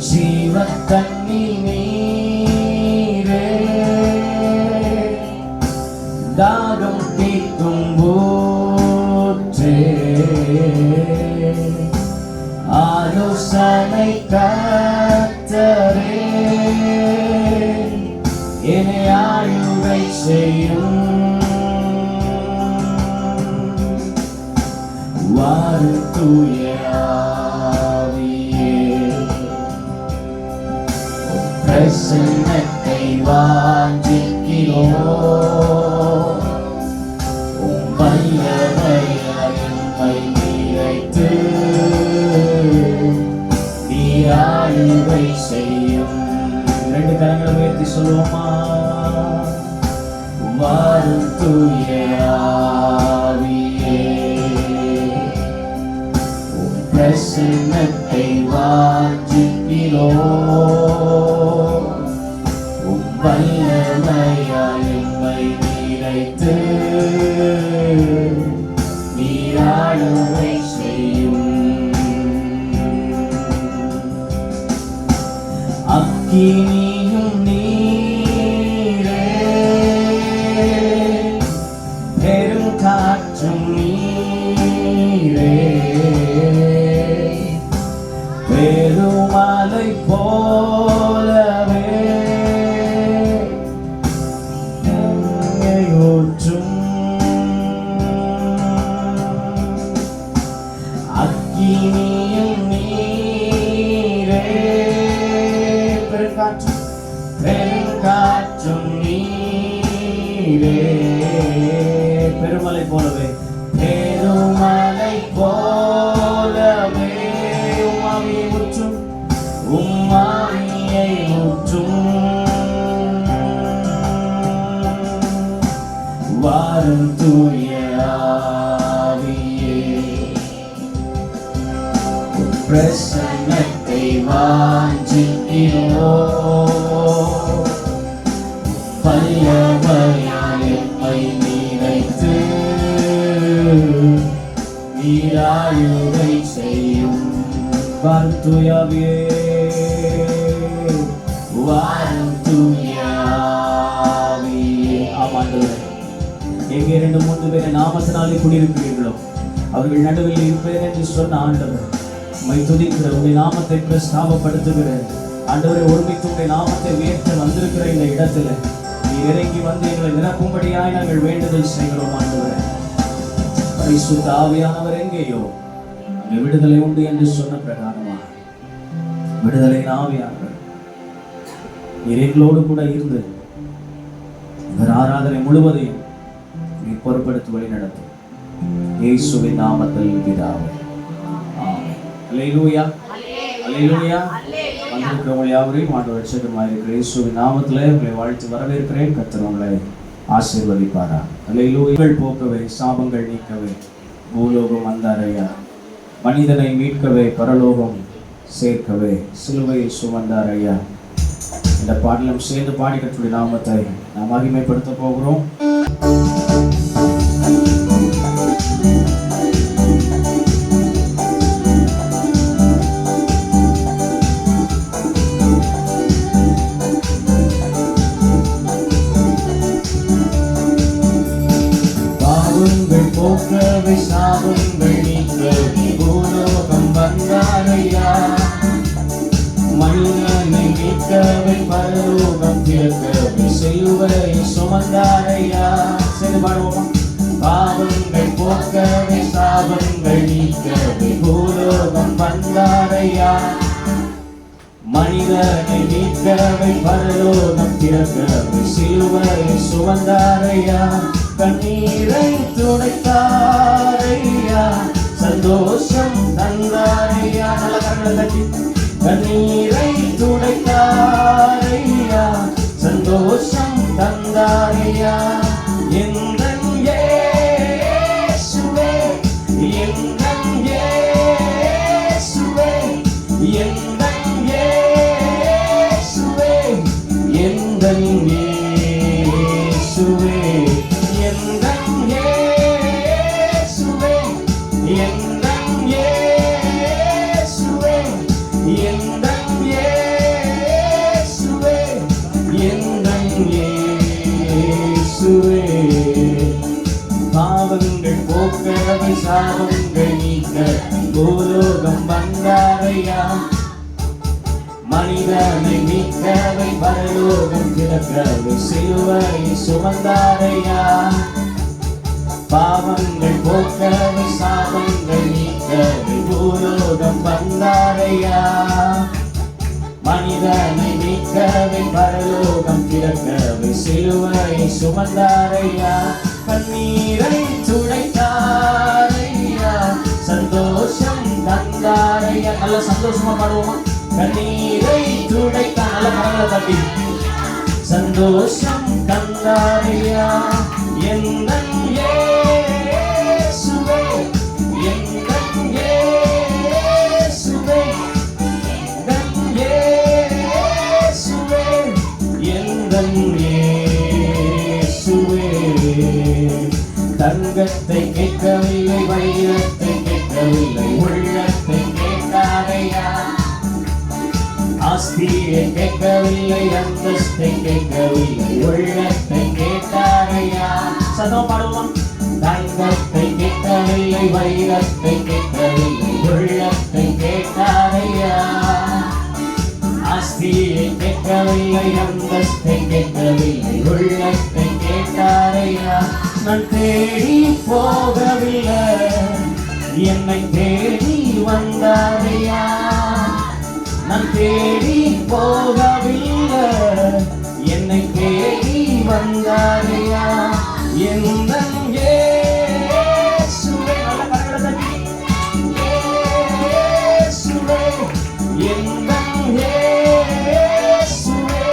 ஜீவத்தண்ணீர் நீரே, தாகம் தீர்க்கும் ஊற்றே, ஆலோசனை கர்த்தரே, என்னை ஆளுகை செய்யும். வாரும் தூய ஆவியே, பிரசன்னத்தை வாஞ்சிக்கிறோம். உம் வல்லமையால் எம்மை நிறைத்து நீர் ஆளுகை செய்யும். ரெண்டு கரங்களை உயர்த்தி சொல்லுவோமா? வாரும் தூய ஆவியே, உம் பிரசன்னத்தை வாஞ்சிக்கிறோம். உம் வல்லமையால் எம்மை நிறைத்து நீர் ஆளுகை செய்யும். அக்கினியும் நீரே, பெருங்காற்றும் நீரே, பெருமலை போலவே ஊற்றும். அக்கினியும் நீரே, பெருங்காற்றும் நீரே, பெருமலை போலவே, பெருமலை போலவே உம்மாவியை ஊற்றும், உம்மாவியை ஊற்றும். வாரும் தூய ஆவியே, பிரசன்னத்தை வாஞ்சிக்கிறோம். வல்லமையால் எம்மை நிறைத்து நீர் ஆளுகை செய்யும். வாரும் தூய ஆவியே, வாரும் தூய ஆவியே. ஆமாண்டவரே, எங்கே 2-3 பேரை நாமத்தினாலே குடியிருக்கிறீர்களோ அவர்கள் நடுவில் இருப்பேன் என்று சொன்ன ஆண்டவர், உம்மை துதிக்கிற, உம்முடைய நாமத்தை பிரஸ்தாபப்படுத்துகிற ஆண்டவரை, ஒருமித்து உம்முடைய நாமத்தை உயர்த்த வந்திருக்கிற இந்த இடத்துல நீர் இறங்கி வந்து எங்களை நிரப்பும்படியாய் நாங்கள் வேண்டுதல் செய்கிறோம். ஆண்டவரே, பரிசுத்த ஆவியானவர் எங்கேயோ அங்கே விடுதலை உண்டு என்று சொன்ன பிரகாரமா விடுதலை ஆவியானவர் நீர் எங்களோடு கூட இருந்து இவர் ஆராதனை முழுவதையும் நீர் பொறுப்படுத்தி வழி நடத்தும். இயேசுவின் நாமத்தில் பிதாவே, ஆமென். அல்லேலூயா, அல்லேலூயா. வந்திருக்கிறவங்க யாவரையும் ஆண்டவர் ரட்சகருமாய் இருக்கிற இயேசுவின் நாமத்திலே உங்களை வாழ்த்து வரவேற்கிறேன். கர்த்தர் உங்களை ஆசீர்வதிப்பாரா. அல்லேலூயா. போக்கவே, சாபங்கள் நீக்கவே பூலோகம் வந்தாரையா, மனிதனை மீட்கவே பரலோகம் சேர்க்கவே சிலுவையில் சுமந்தாரையா. இந்த பாடலும் சேர்ந்து பாடி கர்த்தருடைய நாமத்தை நாம் மகிமைப்படுத்த போகிறோம். பாவங்கள் போக்கவே, சாபங்கள் நீக்கவே பூலோகம் வந்தாரையா, மனிதனை மீட்கவே பரலோகம் சேர்க்கவே சிலுவையை சுமந்தாரையா. சேர்ந்து பாடுவோமா? பாவங்கள் போக்கவே, சாபங்கள் நீக்கவே பூலோகம் வந்தாரையா, மனிதனை மீட்கவே பரலோகம் திறக்கவே சிலுவையை சுமந்தாரையா. கண்ணீரை துடைத்தாரையா, சந்தோஷம் தந்தாரையா. நல்ல கரங்களை தட்டி. கண்ணீரை துடைத்தாரையா, சந்தோஷம் தந்தாரையா. எந்தன் இயேசுவே, எந்தன் இயேசுவே, எந்தன் இயேசுவே, எந்தன் இயேசுவே, எந்தன் இயேசுவே, போக்கவை சாபங்கள் நீக்க பூலோகம் வந்தாரையா. மனிதனை மீட்கவை பரலோகம் திறக்கவை சிலுவையை சுமந்தாரையா. பாவங்கள் போக்கவை சாபங்கள் நீக்கவை பூலோகம் வந்தாரையா. மனிதனை மீட்கவை பரலோகம் திறக்கவை சிலுவையை சுமந்தாரையா. கண்ணீரை துடைத்தாரையா, சந்தோஷம் தந்தாரையா. நல்ல சந்தோஷமா பாடுவோமா? கண்ணீரை துடைத்தார், நல்ல கரங்களை தட்டி. சந்தோஷம் தந்தாரையா எந்தன் இயேசுவே, எந்தன் இயேசுவே, எந்தன் இயேசுவே, எந்தன் இயேசுவே. தங்கத்தை கேட்கவில்லை, வைரத்தை கேட்கவில்லை, உள்ளத்தை கேட்டாரையா. ஆஸ்தியை கேட்கவில்லை, அந்தஸ்தை கேட்கவில்லை, உள்ளத்தை கேட்டாரையா. சதம் பாடுவோம். தங்கத்தை கேட்கவில்லை, வைரத்தை கேட்கவில்லை, உள்ளத்தை கேட்டாரையா. ஆஸ்தியை கேட்கவில்லை, அந்தஸ்தை கேட்கவில்லை, உள்ளத்தை கேட்டாரையா. நான் தேடி போகவில்லை, என்னை தேடி வந்தாரையா. நான் தேடி போகவில்லை, என்னை தேடி வந்தாரையா. எந்தன் இயேசுவே, நல்ல கரங்களை தட்டி. இயேசுவே, எந்தன் இயேசுவே,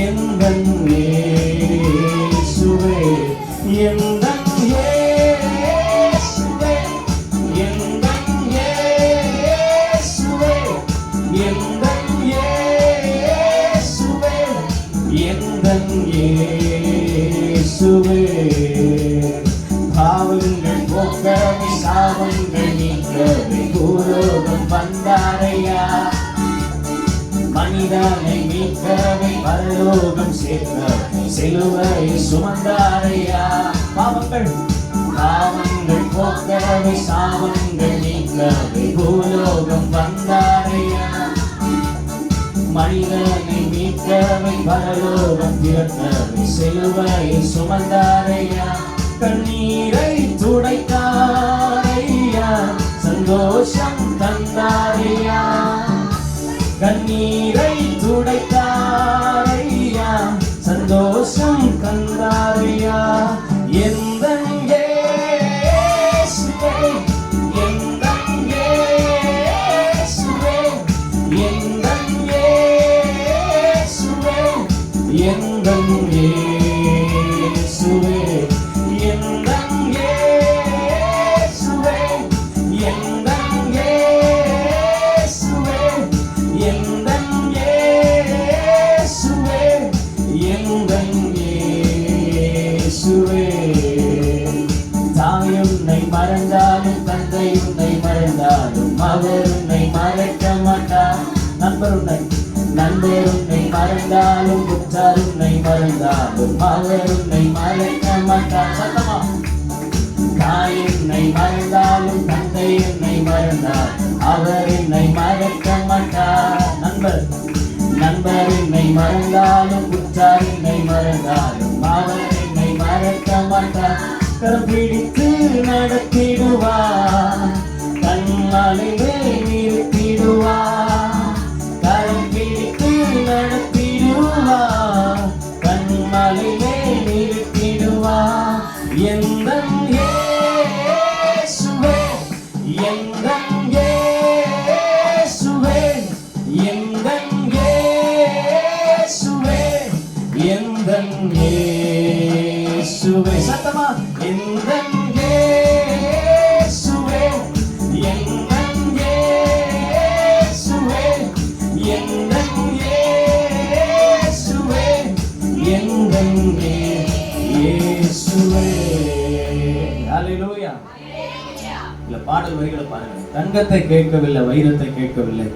எந்தன் இயேசுவே, எந்தன் இயேசுவே, எந்தன் இயேசுவே, எந்தன் இயேசுவே, எந்தன் இயேசுவே. பாவங்கள் போக்கவை சாபங்கள் நீக்கவை பூலோகம் வந்தாரையா. மனிதனை மீட்கவை பரலோகம் சேர்க்கவை சிலுவையை சுமந்தாரையா. பாவங்கள் போக்கவை சாபங்கள் நீக்கவை பூலோகம் வந்தாரையா. மனிதனை மீட்கவை பரலோகம் திறக்கவை சிலுவையை சுமந்தாரையா. கண்ணீரை துடைத்தாரையா, சந்தோஷம் தந்தாரையா. கண்ணீரை துடைத்தாரையா, சந்தோஷம் தந்தாரையா. எந்தன் இயேசுவே, எந்தன் இயேசுவே, எந்தன் இயேசுவே, எந்தன் இயேசுவே, எந்தன் இயேசுவே, எந்தன் இயேசுவே, எந்தன் இயேசுவே, எந்தன் இயேசுவே. தாய் உன்னை மறந்தாலும், தந்தை உன்னை மறந்தாலும், அவர் உன்னை மறக்க மாட்டார். நண்பர் உன்னை மறந்தாலும், உற்றார் உன்னை மறந்தாலும், அவர் உன்னை மறக்க மாட்டார். சத்தமா. தாய் என்னை மறந்தாலும், தந்தை என்னை மறந்தால், அவர் என்னை மறக்க மாட்டார். நண்பர் என்னை மறந்தாலும், உற்றார் என்னை மறந்தாலும், அவர் என்னை மறக்க மாட்டார். கரம் பிடித்து நடத்திடுவார், கண்மலையை நிறுத்திடுவார். கரம் பிடித்து நடத்திடுவார், கண்மலையை நிறுத்திடுவார். எந்தன் இயேசுவே, எந்தன் இயேசுவே, எந்தன் இயேசுவே, எந்தன் இயேசுவே. சத்தமா. எந்தன் இயேசுவே, எந்தன் இயேசுவே, எந்தன் இயேசுவே, எந்தன் இயேசுவே. ஹல்லேலூயா. இல்ல பாடல் வரிகளை பாருங்க. தங்கத்தை கேட்கவில்லை, வைரத்தை கேட்கவில்லை,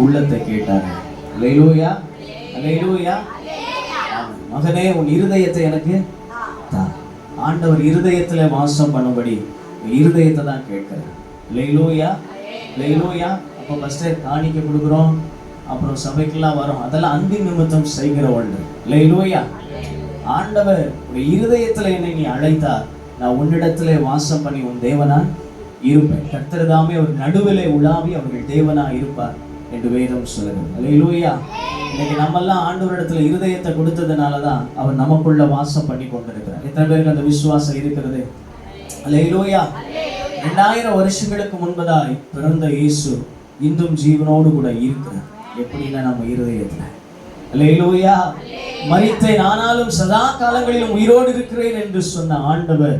உள்ளத்தை கேட்டார்கள். ஹல்லேலூயா, ஹல்லேலூயா. மகனே, உன் இருதயத்தை எனக்கு தா. ஆண்டவர் இருதயத்துல வாசம் பண்ணும்படி இருதயத்தை தான் கேட்கிறேன். லேலூயா லேலூயா. அப்போ ஃபஸ்ட்டு காணிக்க கொடுக்குறோம், அப்புறம் சபைக்கெல்லாம் வரோம், அதெல்லாம் அன்பின் நிமித்தம் செய்கிற ஒன்று. லேலூயா. ஆண்டவர் உடைய இருதயத்தில் என்னை நீ அழைத்தார், நான் உன்னிடத்திலே வாசம் பண்ணி உன் தேவனா இருப்பேன். கர்த்தர் தாமே அவர் நடுவிலே உலாவி அவர்கள் தேவனா இருப்பார் என்று வேதம் சொல்லுகிறது. அல்லேலூயா. இன்னைக்கு நம்மெல்லாம் ஆண்டவரிடத்துல இருதயத்தை கொடுத்ததுனாலதான் அவர் நமக்குள்ள வாசம் பண்ணி கொண்டிருக்கிறார். எத்தனை பேருக்கு அந்த விசுவாசம் இருக்கிறது? அல்லேலூயா. 2000 வருஷங்களுக்கு முன்பதாய் பிறந்த இயேசு இன்றும் ஜீவனோடு கூட இருக்கிறார். எப்படின்னா நம்ம இருதயத்துல. அல்லேலூயா. மரித்தேன் ஆனாலும் சதா காலங்களிலும் உயிரோடு இருக்கிறேன் என்று சொன்ன ஆண்டவர்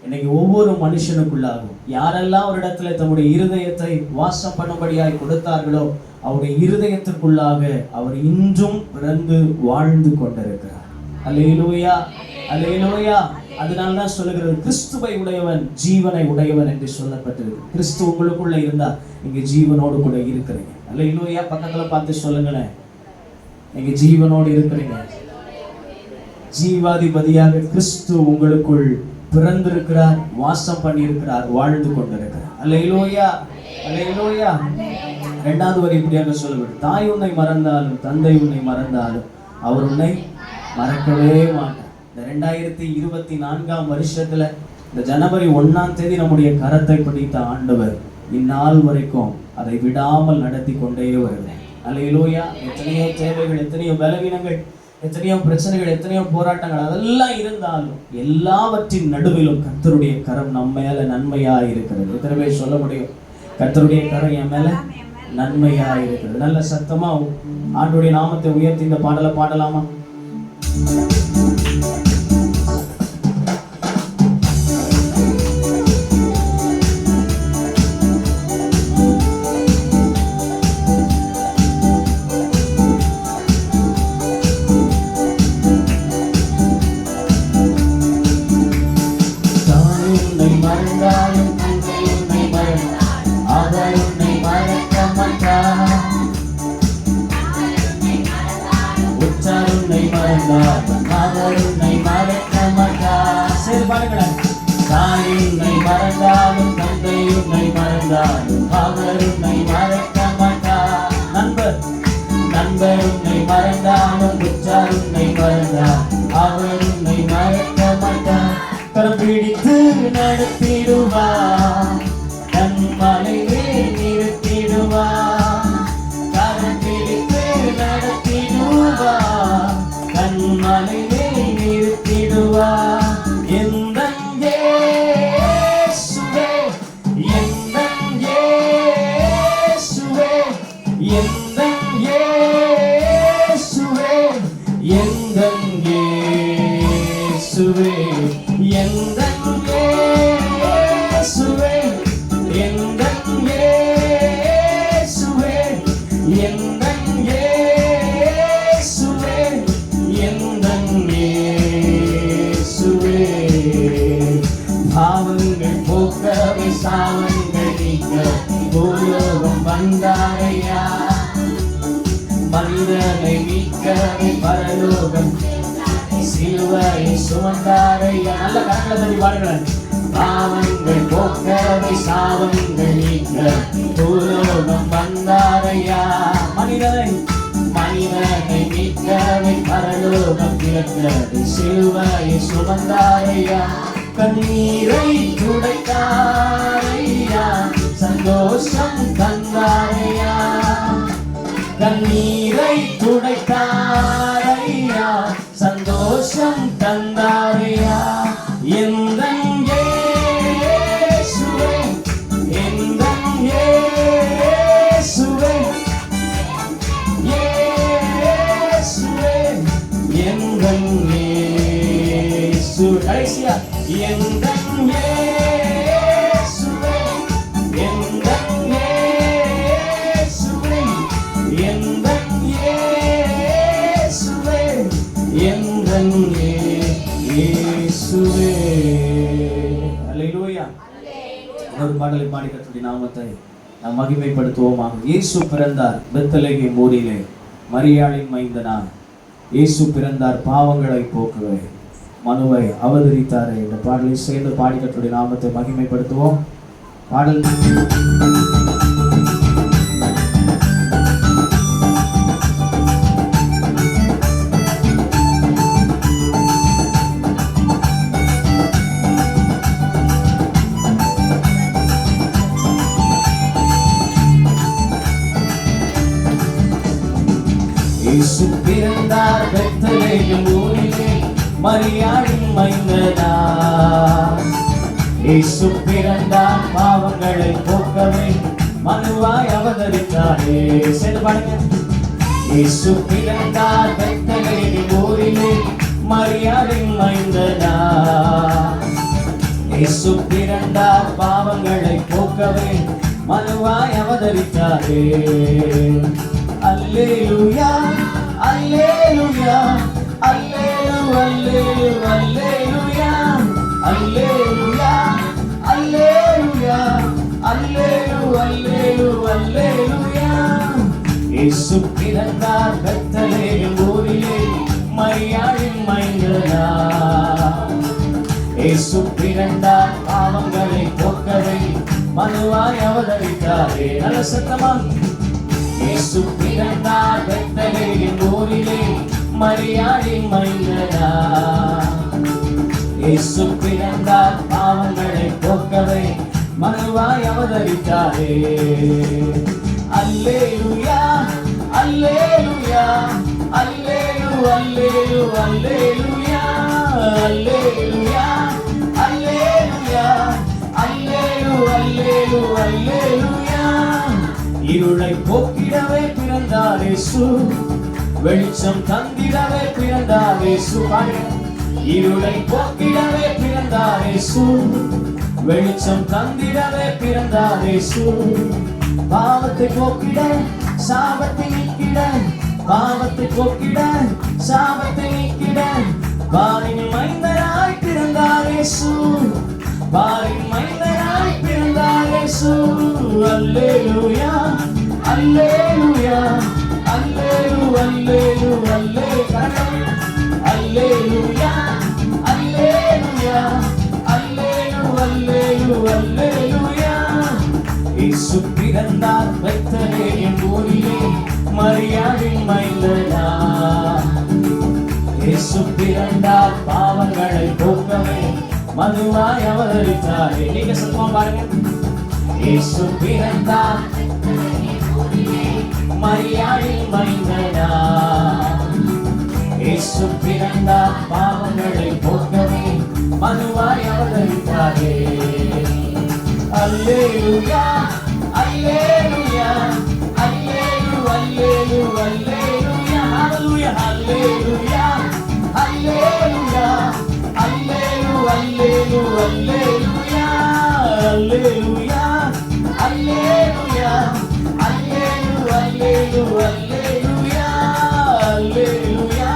இன்னைக்கு ஒவ்வொரு மனுஷனுக்குள்ளாகும் யாரெல்லாம் ஒரு இடத்துல தம்முடைய இருதயத்தை வாசம் பண்ணும்படியாய் கொடுத்தார்களோ அவருடைய இருதயத்திற்குள்ளாக அவர் இன்றும் பிறந்து வாழ்ந்து கொண்டிருக்கிறார். அல்லேலூயா அல்லேலூயா. அதனால்தான் சொல்லுகிறது, கிறிஸ்துவை உடையவன் ஜீவனை உடையவன் என்று சொல்லப்பட்டிருக்கு. கிறிஸ்து உங்களுக்குள்ள இருந்தா நீங்க ஜீவனோடு கூட இருக்கிறீங்க. அல்லேலூயா. பக்கத்துல பார்த்து சொல்லுங்களேன், நீங்க ஜீவனோடு இருக்கிறீங்க. ஜீவாதிபதியாக கிறிஸ்து உங்களுக்குள் பிறந்திருக்கிறார், வாசம் பண்ணி இருக்கிறார், வாழ்ந்து கொண்டிருக்கிறார். அல்லேலூயா அல்லேலூயா. இரண்டாவது வரி இப்படியாக சொல்லப்படும், தாய் உன்னை மறந்தாலும் தந்தை உன்னை மறந்தாலும் அவர் உன்னை மறக்கவே மாட்டார். இந்த 2024ஆம் வருஷத்துல இந்த ஜனவரி 1ஆம் தேதி நம்முடைய கரத்தை பிடித்த ஆண்டவர் இந்நாள் வரைக்கும் அதை விடாமல் நடத்தி கொண்டே வருகிறார். அல்லேலூயா. எத்தனையோ தேவைகள், எத்தனையோ பலவீனங்கள், எத்தனையோ பிரச்சனைகள், எத்தனையோ போராட்டங்கள் அதெல்லாம் இருந்தாலும் எல்லாவற்றின் நடுவிலும் கர்த்தருடைய கரம் நம்ம மேல நன்மையா இருக்கிறது. எத்தனை பேர் சொல்ல முடியும், கர்த்தருடைய கரம் என் மேல நன்மையா இருக்கிறது? நல்ல சத்தமா ஆண்டவருடைய நாமத்தை உயர்த்தி இந்த பாடலை பாடலாமா? தாயுன்னை மறந்தாலும் தந்தையுன்னை மறந்தாலும் அவருன்னை மறக்க மாட்டார். நண்பருன்னை மறந்தாலும் உற்றாருன்னை மறந்தார் அவருன்னை மறக்க மாட்டார். கரம் பிடித்து நடத்திடுவார், தன் மலையே நிறுத்திடுவார். கரம் பிடித்து நடத்திடுவார், தன் மலையே நிறுத்திடுவார். பாவங்கள் போக்கவே சாவங்கள் நீக்க பூலோகம் வந்தாரையா. மனிதனை மீட்கவே பரலோகம் சிலுவையை சுமந்தாரையா. நல்ல கரங்களை தட்டி பாடுகிறேன். பாவங்கள் போக்கவே சாவங்கள் நீக்க பூலோகம் வந்தாரையா. மனிதனை மீட்கவே பரலோகம் திறக்கிறது சிலுவையை சுமந்தாரையா. கண்ணீரை துடைத்தாரையா, சந்தோஷம் தந்தாரையா. கண்ணீரை துடைத்தாரையா, சந்தோஷம் தந்தாரையா. எந்தன் இயேசுவே, எந்தன் இயேசுவே, இயேசுவே, எந்தன் இயேசு. கடைசியா, எந்தன் இயேசுவே, எந்தன் இயேசுவே, எந்தன் இயேசுவே, எந்தன் இயேசுவே. அல்லேலூயா. ஒரு பாடலை பாடி கர்த்தருடைய நாமத்தை நாம் மகிமைப்படுத்துவோமாக. இயேசு பிறந்தார் பெத்லகேம் ஊரிலே, மரியாளின் மைந்தனார். இயேசு பிறந்தார் பாவங்களை போக்கவே. மனுவை அவதரித்தாரே. இந்த பாடலை சேர்ந்து பாடி கர்த்தருடைய நாமத்தை மகிமைப்படுத்துவோம். பாடல் இயேசு பிறந்தார் பெத்லகேம் ஊரிலே மரியாளின் மைந்தனார். இயேசு பிறந்தார் பாவங்களை போக்கவே மனுவாய் அவதரித்தாரே. சேர்ந்து பாடுங்க. இயேசு பிறந்தார் பெத்லகேம் ஊரிலே மரியாளின் மைந்தனார். இயேசு பிறந்தார் பாவங்களை போக்கவே மனுவாய் அவதரித்தாரே. அல்லேலூயா அல்லேலூயா அல்லேலூயா அல்லேலூயா அல்லேலூயா அல்லேலூயா அல்லேலூயா அல்லேலூயா. இயேசு பிறந்தார் பெத்லகேம் ஊரிலே மரியாளின் மைந்தனார். இயேசு பிறந்தார் பாவங்களை போக்கவே மனுவாய் அவதரித்தாரே. நல்ல சத்தமா. இயேசு பிறந்தார் பெத்லகேம் ஊரிலே மரியாளின் மைந்தனார். இயேசு பிறந்தார் பாவங்களை போக்கவே மனுவாய் அவதரித்தாரே. அல்லேலூயா அல்லேலூயா அல்லேலூயா அல்லேலூயா அல்லேலூயா அல்லேலூயா அல்லேலூயா அல்லேலூயா. இருளை போக்கிடவே பிறந்தார் இயேசு, வெளிச்சம் தந்திடவே பிறந்தார் இயேசு. இருளை போக்கிடவே பிறந்தார் இயேசு, வெளிச்சம் தந்திடவே பிறந்தார் இயேசு. பாவத்தை போக்கிட சாபத்தை நீக்கிட, பாவத்தை போக்கிட சாபத்தை நீக்கிட வாரின் மைந்தனாய் பிறந்தார் இயேசு, வாரின் மைந்தனாய் பிறந்தார் இயேசு. அல்லேலூயா அல்லேலூயா அல்லேலூயா அல்லேலூயா அல்லேலூயா அல்லேலூயா அல்லேலூயா அல்லேலூயா. இயேசு பிறந்தார் பெத்லகேம் ஊரிலே மரியாளின் மைந்தனார். இயேசு பிறந்தார் பாவங்களை போக்கவே மனுவாய் அவதரித்தாரே. நீங்க சத்தமா பாருங்க. இயேசு பிறந்தார் மரியாளின் மைந்தனார். இயேசு பிறந்தார் பாவங்களை போக்கவே மனுவாய் அவதரித்தாரே. அல்லேலூயா அல்லேலூயா அல்லேலூயா அல்லேலூயா அல்லேலூயா அல்லேலூயா அல்லேலூயா அல்லேலூயா அல்லேலூயா அல்லேலூயா அல்லேலூயா அல்லேலூயா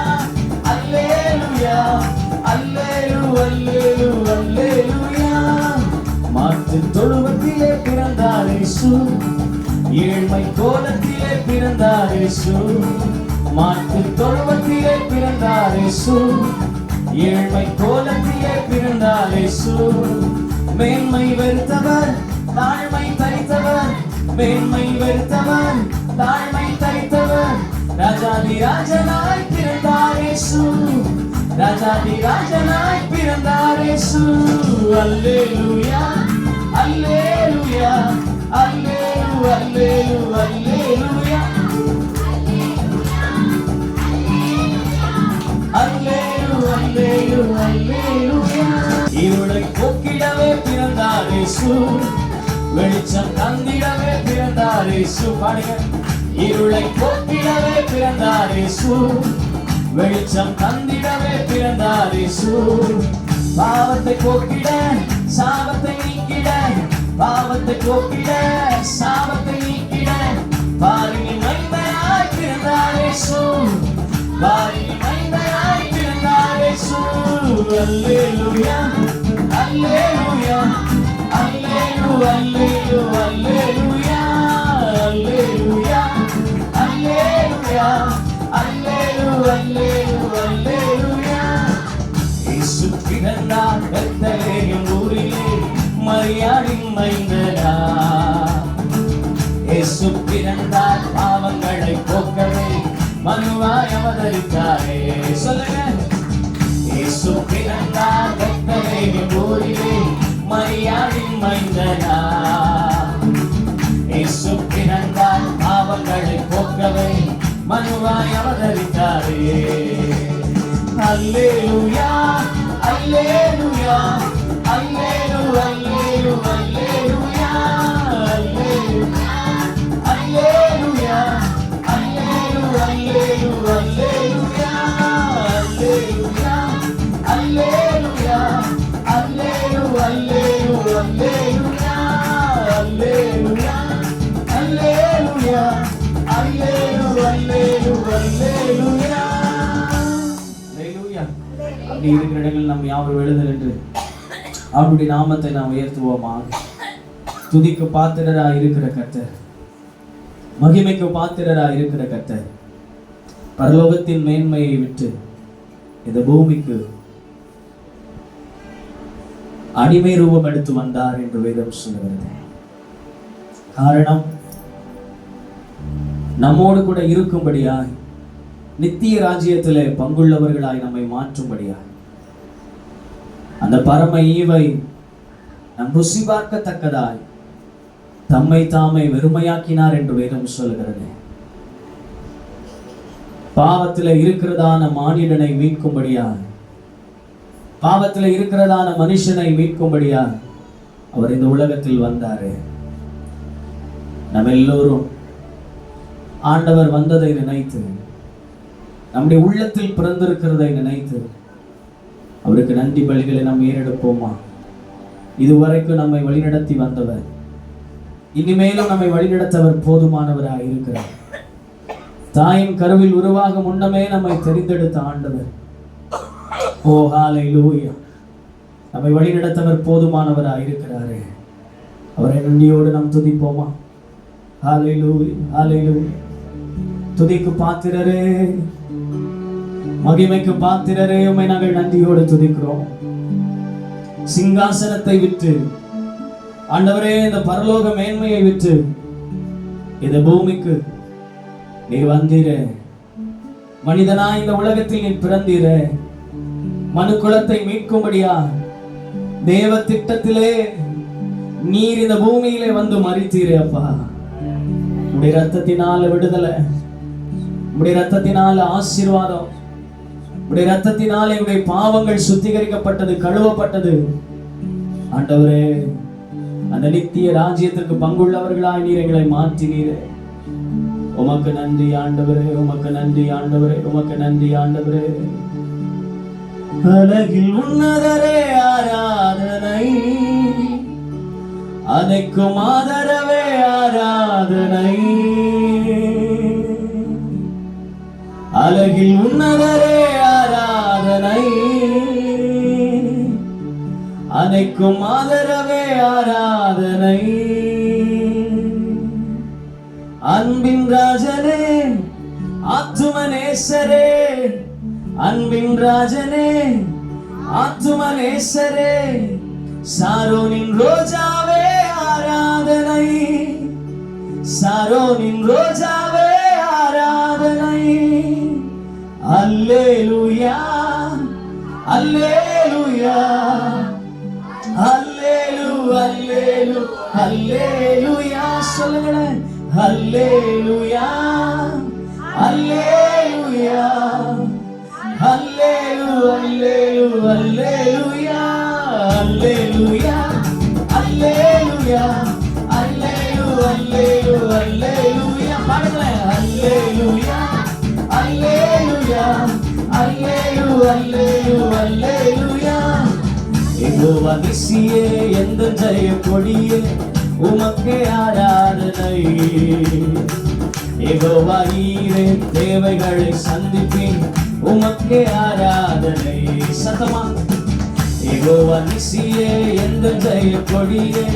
அல்லேலூயா அல்லேலூயா அல்லேலூயா. மாட்டுத் தொழுவத்திலே பிறந்தார் இயேசு, ஏழ்மை கோலத்திலே பிறந்தார் இயேசு. மாட்டுத் தொழுவத்திலே பிறந்தார் இயேசு, ஏழ்மை கோலத்திலே பிறந்தார் இயேசு. மேன்மை வெறுத்தவர் தாழ்மை தரித்தவர், மேன்மை வெறுத்தவர் தாழ்மை தரித்தவர், ராஜாதி ராஜனாய் பிறந்தார் இயேசு, ராஜாதி ராஜனாய் பிறந்தார் இயேசு. அல்லேலூயா அல்லேலூயா அல்லேலூயா அல்லேலூயா அல்லேலூயா. இருளை போக்கிடவே பிறந்தார் இயேசு, வெளிச்சம் தந்திடவே பிறந்தார் இயேசு. பாடுங்க. இருளை போக்கிடவே பிறந்தார் இயேசு, வெளிச்சம் தந்திடவே பிறந்தார் இயேசு. பாவத்தை போக்கிட சாபத்தை நீக்கிட, பாவத்தை போக்கிட சாபத்தை நீக்கிட பாரின் மைந்தனாய் பிறந்தார் இயேசு, பாரின் மைந்தனாய் பிறந்தார் இயேசு. அல்லேலூயா அல்லேலூயா அல்லேலூயா அல்லேலூயா அல்லேலூயா அல்லேலூயா அல்லேலூயா அல்லேலூயா. இயேசு மைந்தனா. இயேசு பிறந்தார் பாவங்களை போக்கவே, மனுவாய் அவதரித்தாரே. சொல்லுங்க. இயேசு பிறந்தார் பெத்லகேமின் ஊரிலே, மரியாளின் மைந்தனா. இயேசு பிறந்தார் பாவங்களை போக்கவே, மனுவாய் அவதரித்தாரே. அல்லேலூயா அல்லேலூயா அல்லேலூயா அல்லேலூயா அல்லேலூயா அல்லேலூயா அல்லேலூயா அல்லேலூயா அல்லேலூயா அல்லேலூயா அல்லேலூயா அல்லேலூயா அல்லேலூயா அல்லேலூயா. அப்படி இருக்கிற இடங்கள் நாம் யாவரும் எழுதல் என்று அவருடைய நாமத்தை நாம் உயர்த்துவோமாக. துதிக்கு பாத்திரராய் இருக்கிற கர்த்தர், மகிமைக்கு பாத்திரராய் இருக்கிற கர்த்தர் பரலோகத்தின் மேன்மையை விட்டு இந்த பூமிக்கு அடிமை ரூபம் எடுத்து வந்தார் என்று வேதம் சொல்லுகிறது. காரணம், நம்மோடு கூட இருக்கும்படியாய், நித்திய ராஜ்யத்திலே பங்குள்ளவர்களாய் நம்மை மாற்றும்படியாய், அந்த பரம ஈவை நம் ருசி பார்க்கத்தக்கதாய் தம்மை தாமை வெறுமையாக்கினார் என்று வேதம் சொல்லுகிறது. பாவத்தில் இருக்கிறதான மானிடனை மீட்கும்படியாய், பாவத்தில் இருக்கிறதான மனுஷனை மீட்கும்படியாய் அவர் இந்த உலகத்தில் வந்தாரு. நம்ம எல்லோரும் ஆண்டவர் வந்ததை நினைத்து, நம்முடைய உள்ளத்தில் பிறந்திருக்கிறதை நினைத்து அவருக்கு நன்றி பலிகளை நாம் ஏறெடுப்போமா? இதுவரைக்கும் நம்மை வழிநடத்தி வந்தவர், இனிமேலும் நம்மை வழிநடத்தவர் போதுமானவராக இருக்கிறார். தாயின் கருவில் உருவாக முன்னமே நம்மை தெரிந்தெடுத்த ஆண்டவர், ஓ ஹல்லேலூயா, நம்மை வழிநடத்தவர் போதுமானவராக இருக்கிறாரே. அவரை நன்றியோடு நாம் துதிப்போமா? ஹல்லேலூயா ஹல்லேலூயா. துதிக்கு பாத்திரரே, மகிமைக்கு பாத்திரரே, உம்மை நாங்கள் நன்றியோடு துதிக்கிறோம். சிங்காசனத்தை விட்டு ஆண்டவரே, இந்த பரலோக மேன்மையை விட்டு இந்த பூமிக்கு நீர் வந்தீரே. மனிதனா இந்த உலகத்தில் நீர் பிறந்தீரே. மனு குலத்தை மீட்கும்படியா தேவ திட்டத்திலே நீர் இந்த பூமியிலே வந்து மரித்தீரே. அப்பா, உடைய ரத்தத்தினால விடுதலை, உடைய ரத்தத்தினால ஆசீர்வாதம், உடைய ரத்தத்தினால எங்களுடைய பாவங்கள் சுத்திகரிக்கப்பட்டது, கழுவப்பட்டது. ஆண்டவரே, அந்த நித்திய ராஜ்யத்திற்கு பங்குள்ளவர்களாய் நீர் எங்களை மாற்றினீரே. உமக்கு நன்றி ஆண்டவரே, உமக்கு நன்றி ஆண்டவரே, உமக்கு நன்றி ஆண்டவரே. அழகில் உன்னதரே ஆராதனை, அனைக்கும் ஆதரவே ஆராதனை. அழகில் உன்னதரே ஆராதனை, அனைக்கும் ஆதரவே ஆராதனை. அன்பின் ராஜனே, ஆத்துமனேசரே, அன்பின் ராஜனே, ஆத்துமனேசரே, சாரோனின் ரோஜாவே ஆராதனை, சாரோனின் ரோஜாவே ஆராதனை. அல்லேலூயா அல்லேலூயா அல்லேலூயா அல்லேலூயா. சொல்லுங்களேன். அல்லேலூயா அல்லேலூயா அல்லேலூயா அல்லேலூயா அல்லேலூயா அல்லேலூயா அல்லேலூயா. பாடுங்களேன். அல்லேலூயா அல்லேலூயா அல்லேலூயா அல்லேலூயா. யெகோவா நிசியே, எந்த ஜெய கொடியே, உமக்கே ஆராதனை. யெகோவா ஈரே, தேவைகளை சந்திப்பேன், உமக்கே ஆராதனை. சத்தமா. யெகோவா நிசியே, எந்த ஜெய கொடியே,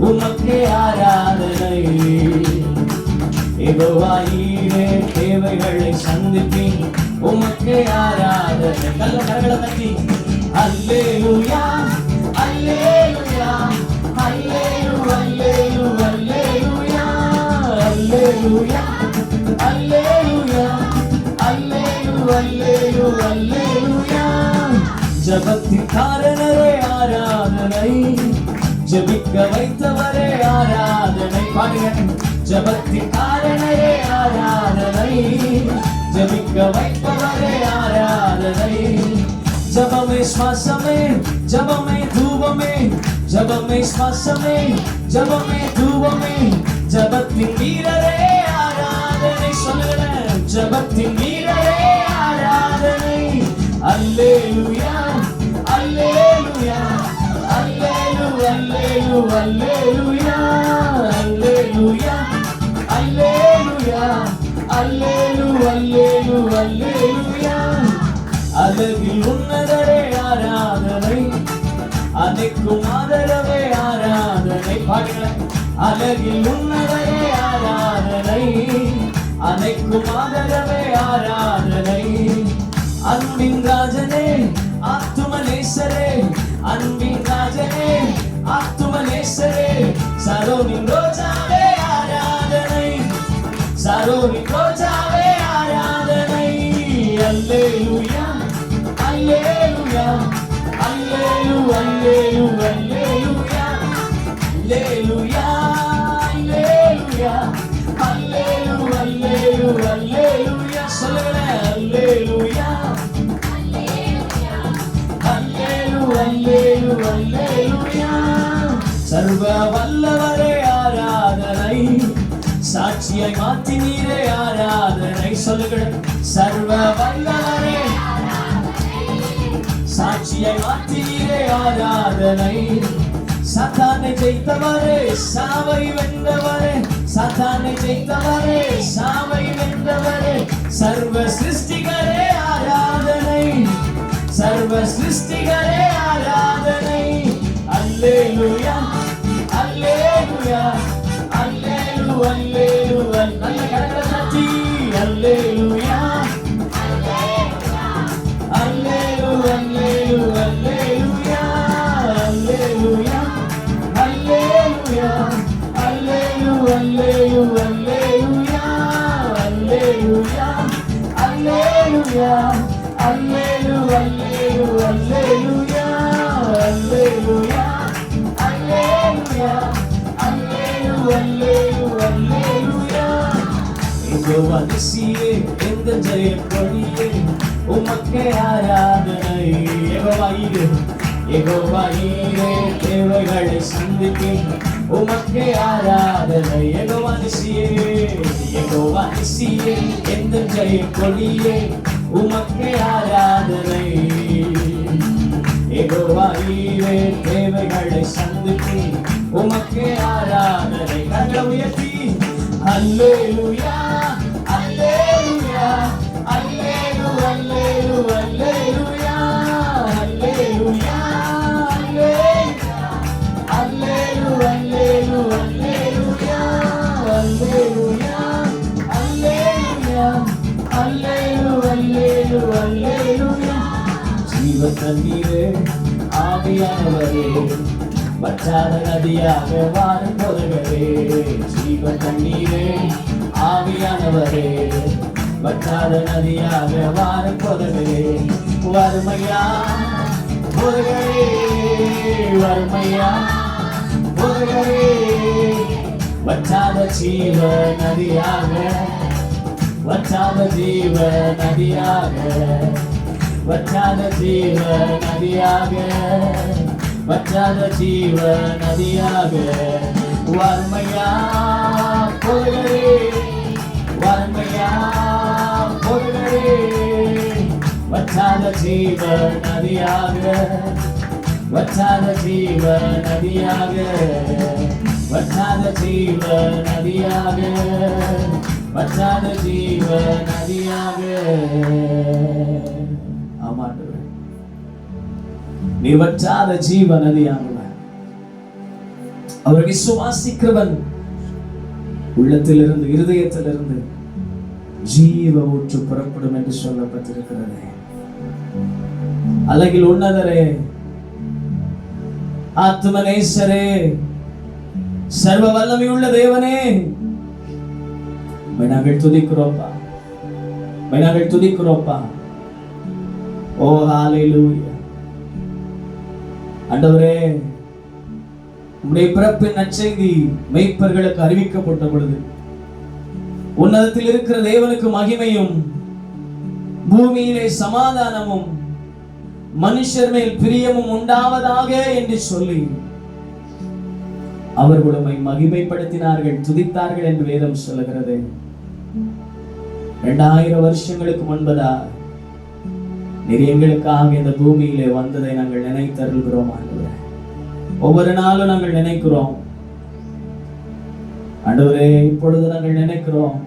உமக்கே ஆராதனை. யெகோவா ஈரே, தேவைகளை சந்திப்பேன், உமக்கே ஆராதனை. நல்ல கரங்களை தட்டி அல்லேலூயா அல்லேலூயா அல்லேலூயா அல்லேலூயா அல்லேலூயா அல்லேலூயா. ஜபத்தின் காரணரே ஆராதனை, ஜபிக்க வைத்தவரே ஆராதனை. பாடுங்க. ஜபத்தின் காரணரே ஆராதனை, ஜபிக்க வைப்பவரே ஆராதனை. ஜபமே சுவாசமே, ஜபமே தூபமே, ஜபமே சுவாசமே, ஜபமே தூபமே. ஜபத்தின் வீரரே ஆராதனை. சொல்லுங்க. ஜபத்தின் வீரரே ஆராதனை. அல்லேலூயா அல்லேலூயா அல்லேலூயா அல்லேலூயா அல்லேலூயா அல்லேலூயா அல்லேலூயா அல்லேலூயா. அழகில் உன்னதரே ஆராதனை, அனைக்கும் ஆதரவே ஆராதனை. பாடுங்கள். அழகில் உன்னதரே ஆராதனை, அனைக்கும் ஆதரவே ஆராதனை. அன்பின் ராஜனே ஆத்துமநேசரே, அன்பின் ராஜனே ஆத்துமநேசரே. சரோனின் ரோஜாவே ஆராதனை, சரோனின் ரோஜாவே ஆராதனை. அல்லேலூயா அல்லேலூயா அல்லேலூயா அல்லேலூயா அல்லேலூயா அல்லேலூயா அல்லேலூயா அல்லேலூயா. சொல்லுங்க. அல்லேலூயா அல்லேலூயா அல்லேலூயா. சர்வ வல்லவரே ஆராதனை, சாட்சியை மாற்றினீரே ஆராதனை. சொல்லுங்கள். சர்வ வல்லவரே சாட்சியை மாற்றினீரே ஆராதனை. சாத்தானை ஜெயித்தவரே, சாவை வென்றவரே, சாத்தானை ஜெயித்தவரே, சாவை வென்றவரே. சர்வ சிருஷ்டிகரே ஆராதனை, சர்வ சிருஷ்டிகரே ஆராதனை. அல்லேலூயா அல்லேலூயா அல்லேலூயா அல்லேலூயா. நல்ல கரங்களை தட்டி. அல்லேலூயா அல்லேலூயா அல்லேலூயா அல்லேலூயா அல்லேலூயா அல்லேலூயா அல்லேலூயா அல்லேலூயா அல்லேலூயா அல்லேலூயா அல்லேலூயா அல்லேலூயா அல்லேலூயா அல்லேலூயா அல்லேலூயா. யெகோவா நிசியே எந்த ஜெயக்கொடியே, உமக்கே ஆராதனை. யெகோவா ஈரே, யெகோவா ஈரே தேவைகளை சந்திக்கும், உமக்கே ஆராதனை. யெகோவா நிசியே, யெகோவா நிசியே எந்த ஜெயக்கொடியே, உமக்கே ஆராதனை. யெகோவா ஈரே தேவைகளை சந்திக்கும், உமக்கே ஆராதனை. கரங்களை உயர்த்தி. அல்லேலூயா அல்லேலூயா அல்லேலூயா அல்லேலூயா அல்லேலூயா அல்லேலூயா அல்லேலூயா அல்லேலூயா அல்லேலூயா அல்லேலூயா அல்லேலூயா. ஜீவ தண்ணீரே ஆவியானவரே, வற்றாத நதியாக வாரும் பொருள்களே. ஜீவ தண்ணீரே ஆவியானவரே, வற்றாத நதியாக வாரும் பொருள்களே. வறுமையா பொருள்களே, வறுமையா பொருள்களே. வற்றாத ஜீவ நதியாக, வற்றாத ஜீவ நதியாக, வற்றாத ஜீவ நதியாக, வற்றாத ஜீவ நதியாக. வறுமையா பொருள்களே, வறுமையா பொருள்களே. வற்றாத ஜீவ நதியாக, வற்றாத ஜீவ நதியாக, வற்றாத ஜீவ நதியாக, வற்றாத ஜீவ நதியாக. ஆமாண்டவரே, நீ வற்றாத ஜீவ நதியானவர். அவர் விசுவாசிக்கிறவன் உள்ளத்திலிருந்து, இருதயத்திலிருந்து ஜீவ ஊற்று புறப்படும் என்று சொல்லப்பட்டிருக்கிறது. அழகில் உன்னதரே, ஆத்மநேசரே, சர்வ வல்லமை உள்ள தேவனே, நாங்கள் துதிக்கிறோம்ப்பா, நாங்கள் துதிக்கிறோம்ப்பா. ஓ ஹalleluya. ஆண்டவரே, உம்முடைய பிறப்பின் நற்செய்தி மெய்ப்பர்களுக்கு அறிவிக்கப்பட்ட பொழுது உன்னதத்தில் இருக்கிற தேவனுக்கு மகிமையும் பூமியிலே சமாதானமும் மனுஷர் மேல் பிரியமும் உண்டாவதாக என்று சொல்லி அவர்கள் உம்மை மகிமைப்படுத்தினார்கள், துதித்தார்கள் என்று வேதம் சொல்லுகிறது. 2000 வருஷங்களுக்கு முன்பதா நீர் எங்களுக்காக இந்த பூமியிலே வந்ததை நாங்கள் நினைத்தருள்கிறோம் ஆண்டவரே. ஒவ்வொரு நாளும் நாங்கள் நினைக்கிறோம் ஆண்டவரே, இப்பொழுது நாங்கள் நினைக்கிறோம்.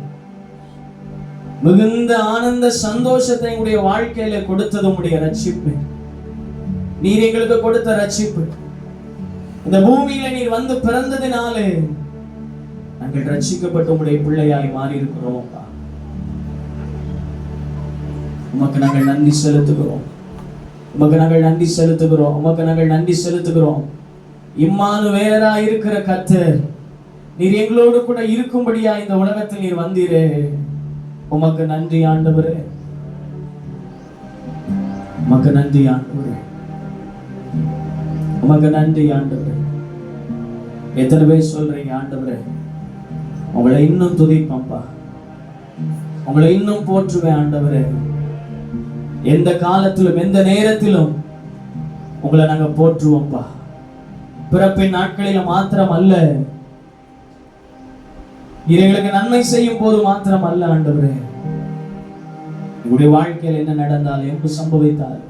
மிகுந்த ஆனந்த சந்தோஷத்தை எங்களுடைய வாழ்க்கையில கொடுத்தது உம்முடைய ரட்சிப்பு. நீர் எங்களுக்கு கொடுத்த ரட்சிப்பு. இந்த பூமியில நீர் வந்து பிறந்ததினாலே நாங்கள் ரட்சிக்கப்பட்டு உம்முடைய பிள்ளையாய் மாறி இருக்கிறோம். உமக்கு நாங்கள் நன்றி செலுத்துகிறோம், உமக்கு நாங்கள் நன்றி செலுத்துகிறோம், உமக்கு நாங்கள் நன்றி செலுத்துகிறோம். இம்மானுவேலரா இருக்கிற கர்த்தர் நீர் எங்களோடு கூட இருக்கும்படியா இந்த உலகத்தில் நீர் வந்தீரே, உமக்கு நன்றி ஆண்டவரே, உமக்கு நன்றி ஆண்டவரே, உமக்கு நன்றி ஆண்டவரே. எத்தனை பேர் சொல்றீங்க ஆண்டவரே, உங்களை இன்னும் துதிப்பம்பா, உங்களை இன்னும் போற்றுவேன் ஆண்டவரே. எந்த காலத்திலும் எந்த நேரத்திலும் உங்களை நாங்க போற்றுவோம்ப்பா. பிறப்பின் நாட்களில மாத்திரம் அல்ல, எங்களுக்கு நன்மை செய்யும் போது மாத்திரம் அல்ல ஆண்டவரே. உங்களுடைய வாழ்க்கையில் என்ன நடந்தால் எப்ப சம்பவித்தால்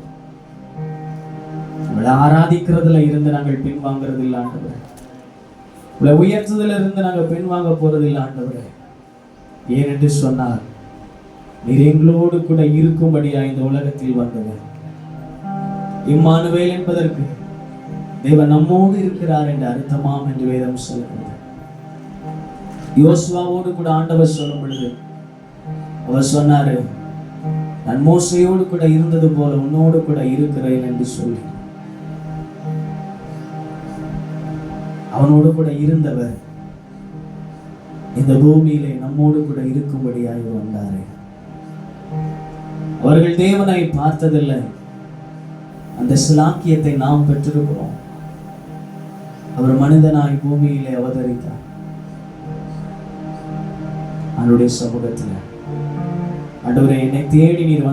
உங்களை ஆராதிக்கிறதுல இருந்து நாங்கள் பின்வாங்கிறது இல்லை ஆண்டவரே. உங்களை உயர்த்துதல இருந்து நாங்கள் பின்வாங்க போறது இல்லை ஆண்டவரே. ஏனென்று சொன்னார், நீர் எங்களோடு கூட இருக்கும்படியா இந்த உலகத்தில் வந்தவர். இம்மானுவேல் என்பதற்கு தேவன் நம்மோடு இருக்கிறார் என்று அர்த்தமாம் என்று வேதம் சொல்லுகிறது. யோசுவாவோடு கூட ஆண்டவர் சொல்லும் பொழுது அவர் சொன்னாரு, நான் மோசையோடு கூட இருந்தது போல உன்னோடு கூட இருக்கிறேன் என்று சொல்லி அவனோடு கூட இருந்தவர் இந்த பூமியிலே நம்மோடு கூட இருக்கும்படியாக வந்தாரே. அவர்கள் தேவனை பார்த்ததில்லை, அந்த சிலாக்கியத்தை நாம் பெற்றிருக்கிறோம். அவர் மனிதனாய் பூமியிலே அவதரித்தார். அவருடைய சமூகத்தில் ஆண்டவரே, என்னை தேடி நீர்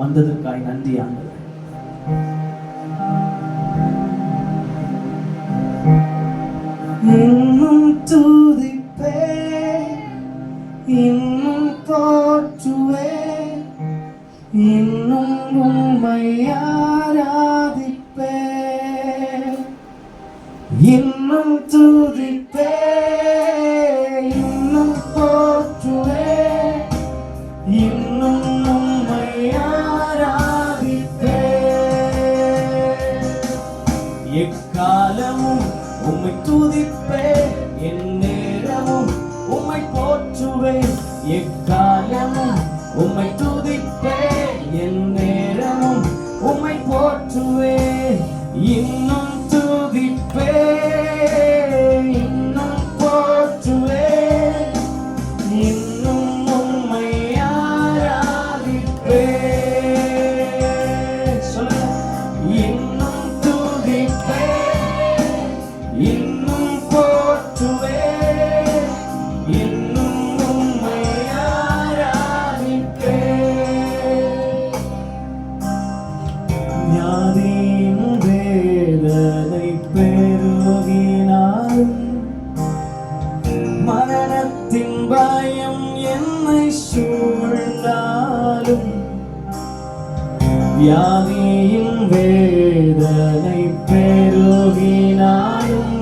வந்ததற்காய் நன்றி ஆண்டவரே. இன்னும் துதிப்பே, இன்னும் போற்றுவே, இன்னும் உம்மை ஆராதிப்பே, இன்னும் துதிப்பே, இன்னும் போற்றுவே, இன்னும் உம்மை ஆராதிப்பே. எக்காலமும் உம்மை துதிப்பே, எந்நேரமும் உம்மை போற்றுவே. எக்காலமும் உம்மை துதிப்பே, எந்நேரமும் உம்மை போற்றுவே. இன்னும் துதிப்பே, இன்னும் போற்றுவே, இன்னும் உம்மை ஆராதிப்பே. சொல்லுங்க, இன்னும் துதிப்பே, இன்னும் போற்றுவே, இன்னும் உம்மை ஆராதிப்பே. ஞாதியின் வேதனை பெருகினாலும், மரணத்தின் பயம் என்னை சூழ்ந்தாலும், வியாதியின் வேதனை பெருகினாலும்,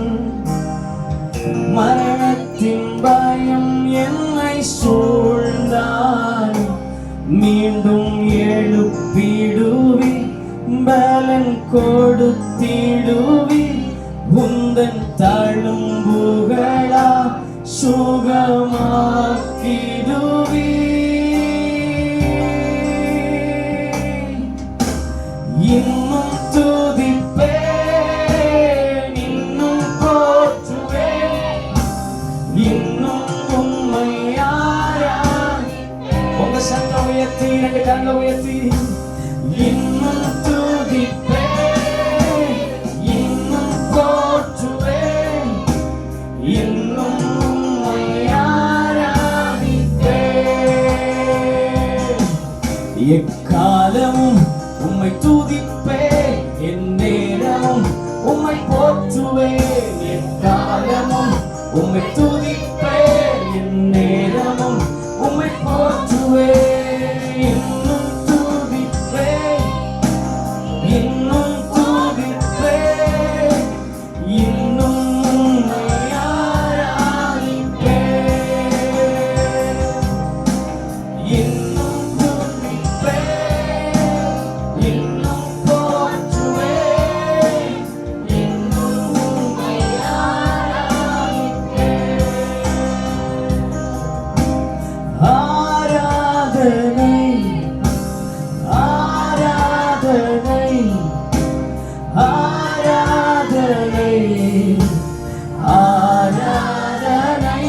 மரணத்தின் பயம் என்னை சூழ்ந்தாலும், மீண்டும் எழுப்பிடுவி, பலன் கொடுத்திடுவி, உந்தன் தழும்புகளா சுகமாக்கிடுவி. இன்னும் துதிப்பே, இன்னும் போற்றுவே, இன்னும் உம்மை ஆராதிப்பே. கரங்களை உயர்த்தி இன்னும் துதிப்பேன், இன்னும் போற்றுவேன், இன்னும் உம்மை ஆராதிப்பேன். எக்காலமும் உம்மை துதிப்பேன், எந்நேரமும் உம்மை போற்றுவேன். எக்காலமும் உம்மை துதிப்பேன், எந்நேரமும் உம்மை போற்றுவேன். இன்னும் துதிப்பேன், இன்னும் துதிப்பேன், இன்னும் உம்மை ஆராதிப்பேன். இன்னும் துதிப்பேன், இன்னும் போற்றுவேன், இன்னும் உம்மை ஆராதிப்பேன். ஆராதனை, ஆராதனை, ஆராதனை, ஆராதனை,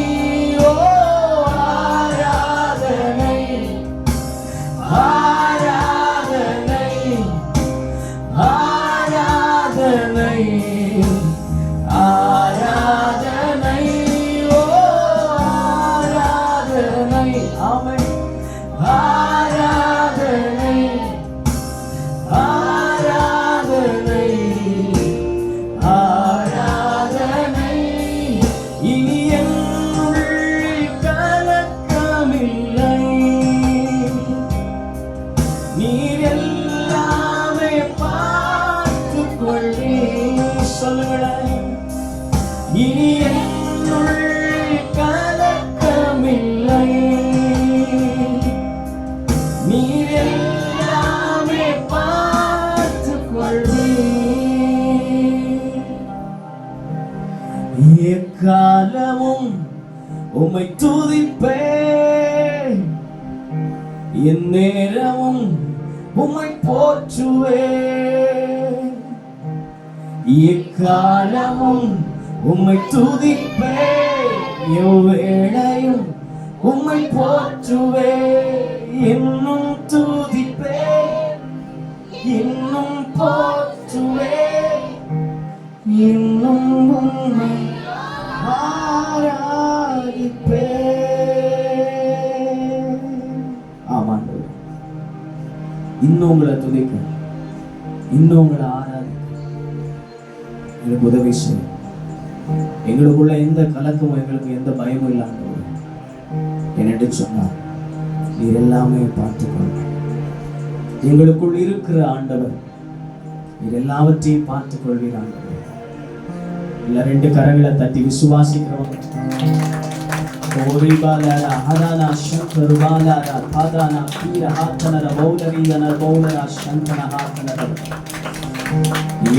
ஓ ஆராதனை, ஆராதனை, ஆராதனை, ஆராதனை, ஓ ஆராதனை. ஆமென். ஆராதனை, ஆராதனை, ஆராதனை. இனி என்னுள் கலக்கமில்லை, நீர் எல்லாமே பார்த்துக் கொள்வீர். சொல்லுங்களேன். இனி என்னுள் கலக்கமில்லை, நீர் எல்லாமே பார்த்துக் கொள்வீர். எக்காலமும் உம்மை துதிப்பேன், எந்நேரமும் உம்மை போற்றுவேன். எக்காலமும் உம்மை துதிப்பேன், எவ்வேளையும் உம்மை போற்றுவேன். இன்னும் துதிப்பேன், இன்னும் போற்றுவேன், இன்னும் உம்மை ஆராதிப்பேன். ஆமாண்டவர், இன்னும் உங்களை துதிக்க, இன்னும் உங்களை ஆராதிக்க எங்களுக்கு உதவி செய்யும். எங்களுக்குள்ள எந்த கலக்கமும், எங்களுக்கு எந்த பயமும் இல்லாமல் என்னட்டு சொன்னார். நீர் எல்லாமே பார்த்துக்கொள்ள, எங்களுக்குள் இருக்கிற ஆண்டவர் நீர் எல்லாவற்றையும் பார்த்துக் கொள்வீர். ஆண்டவர் இல்ல, ரெண்டு கரங்களை தட்டி விசுவாசிக்கிறவங்க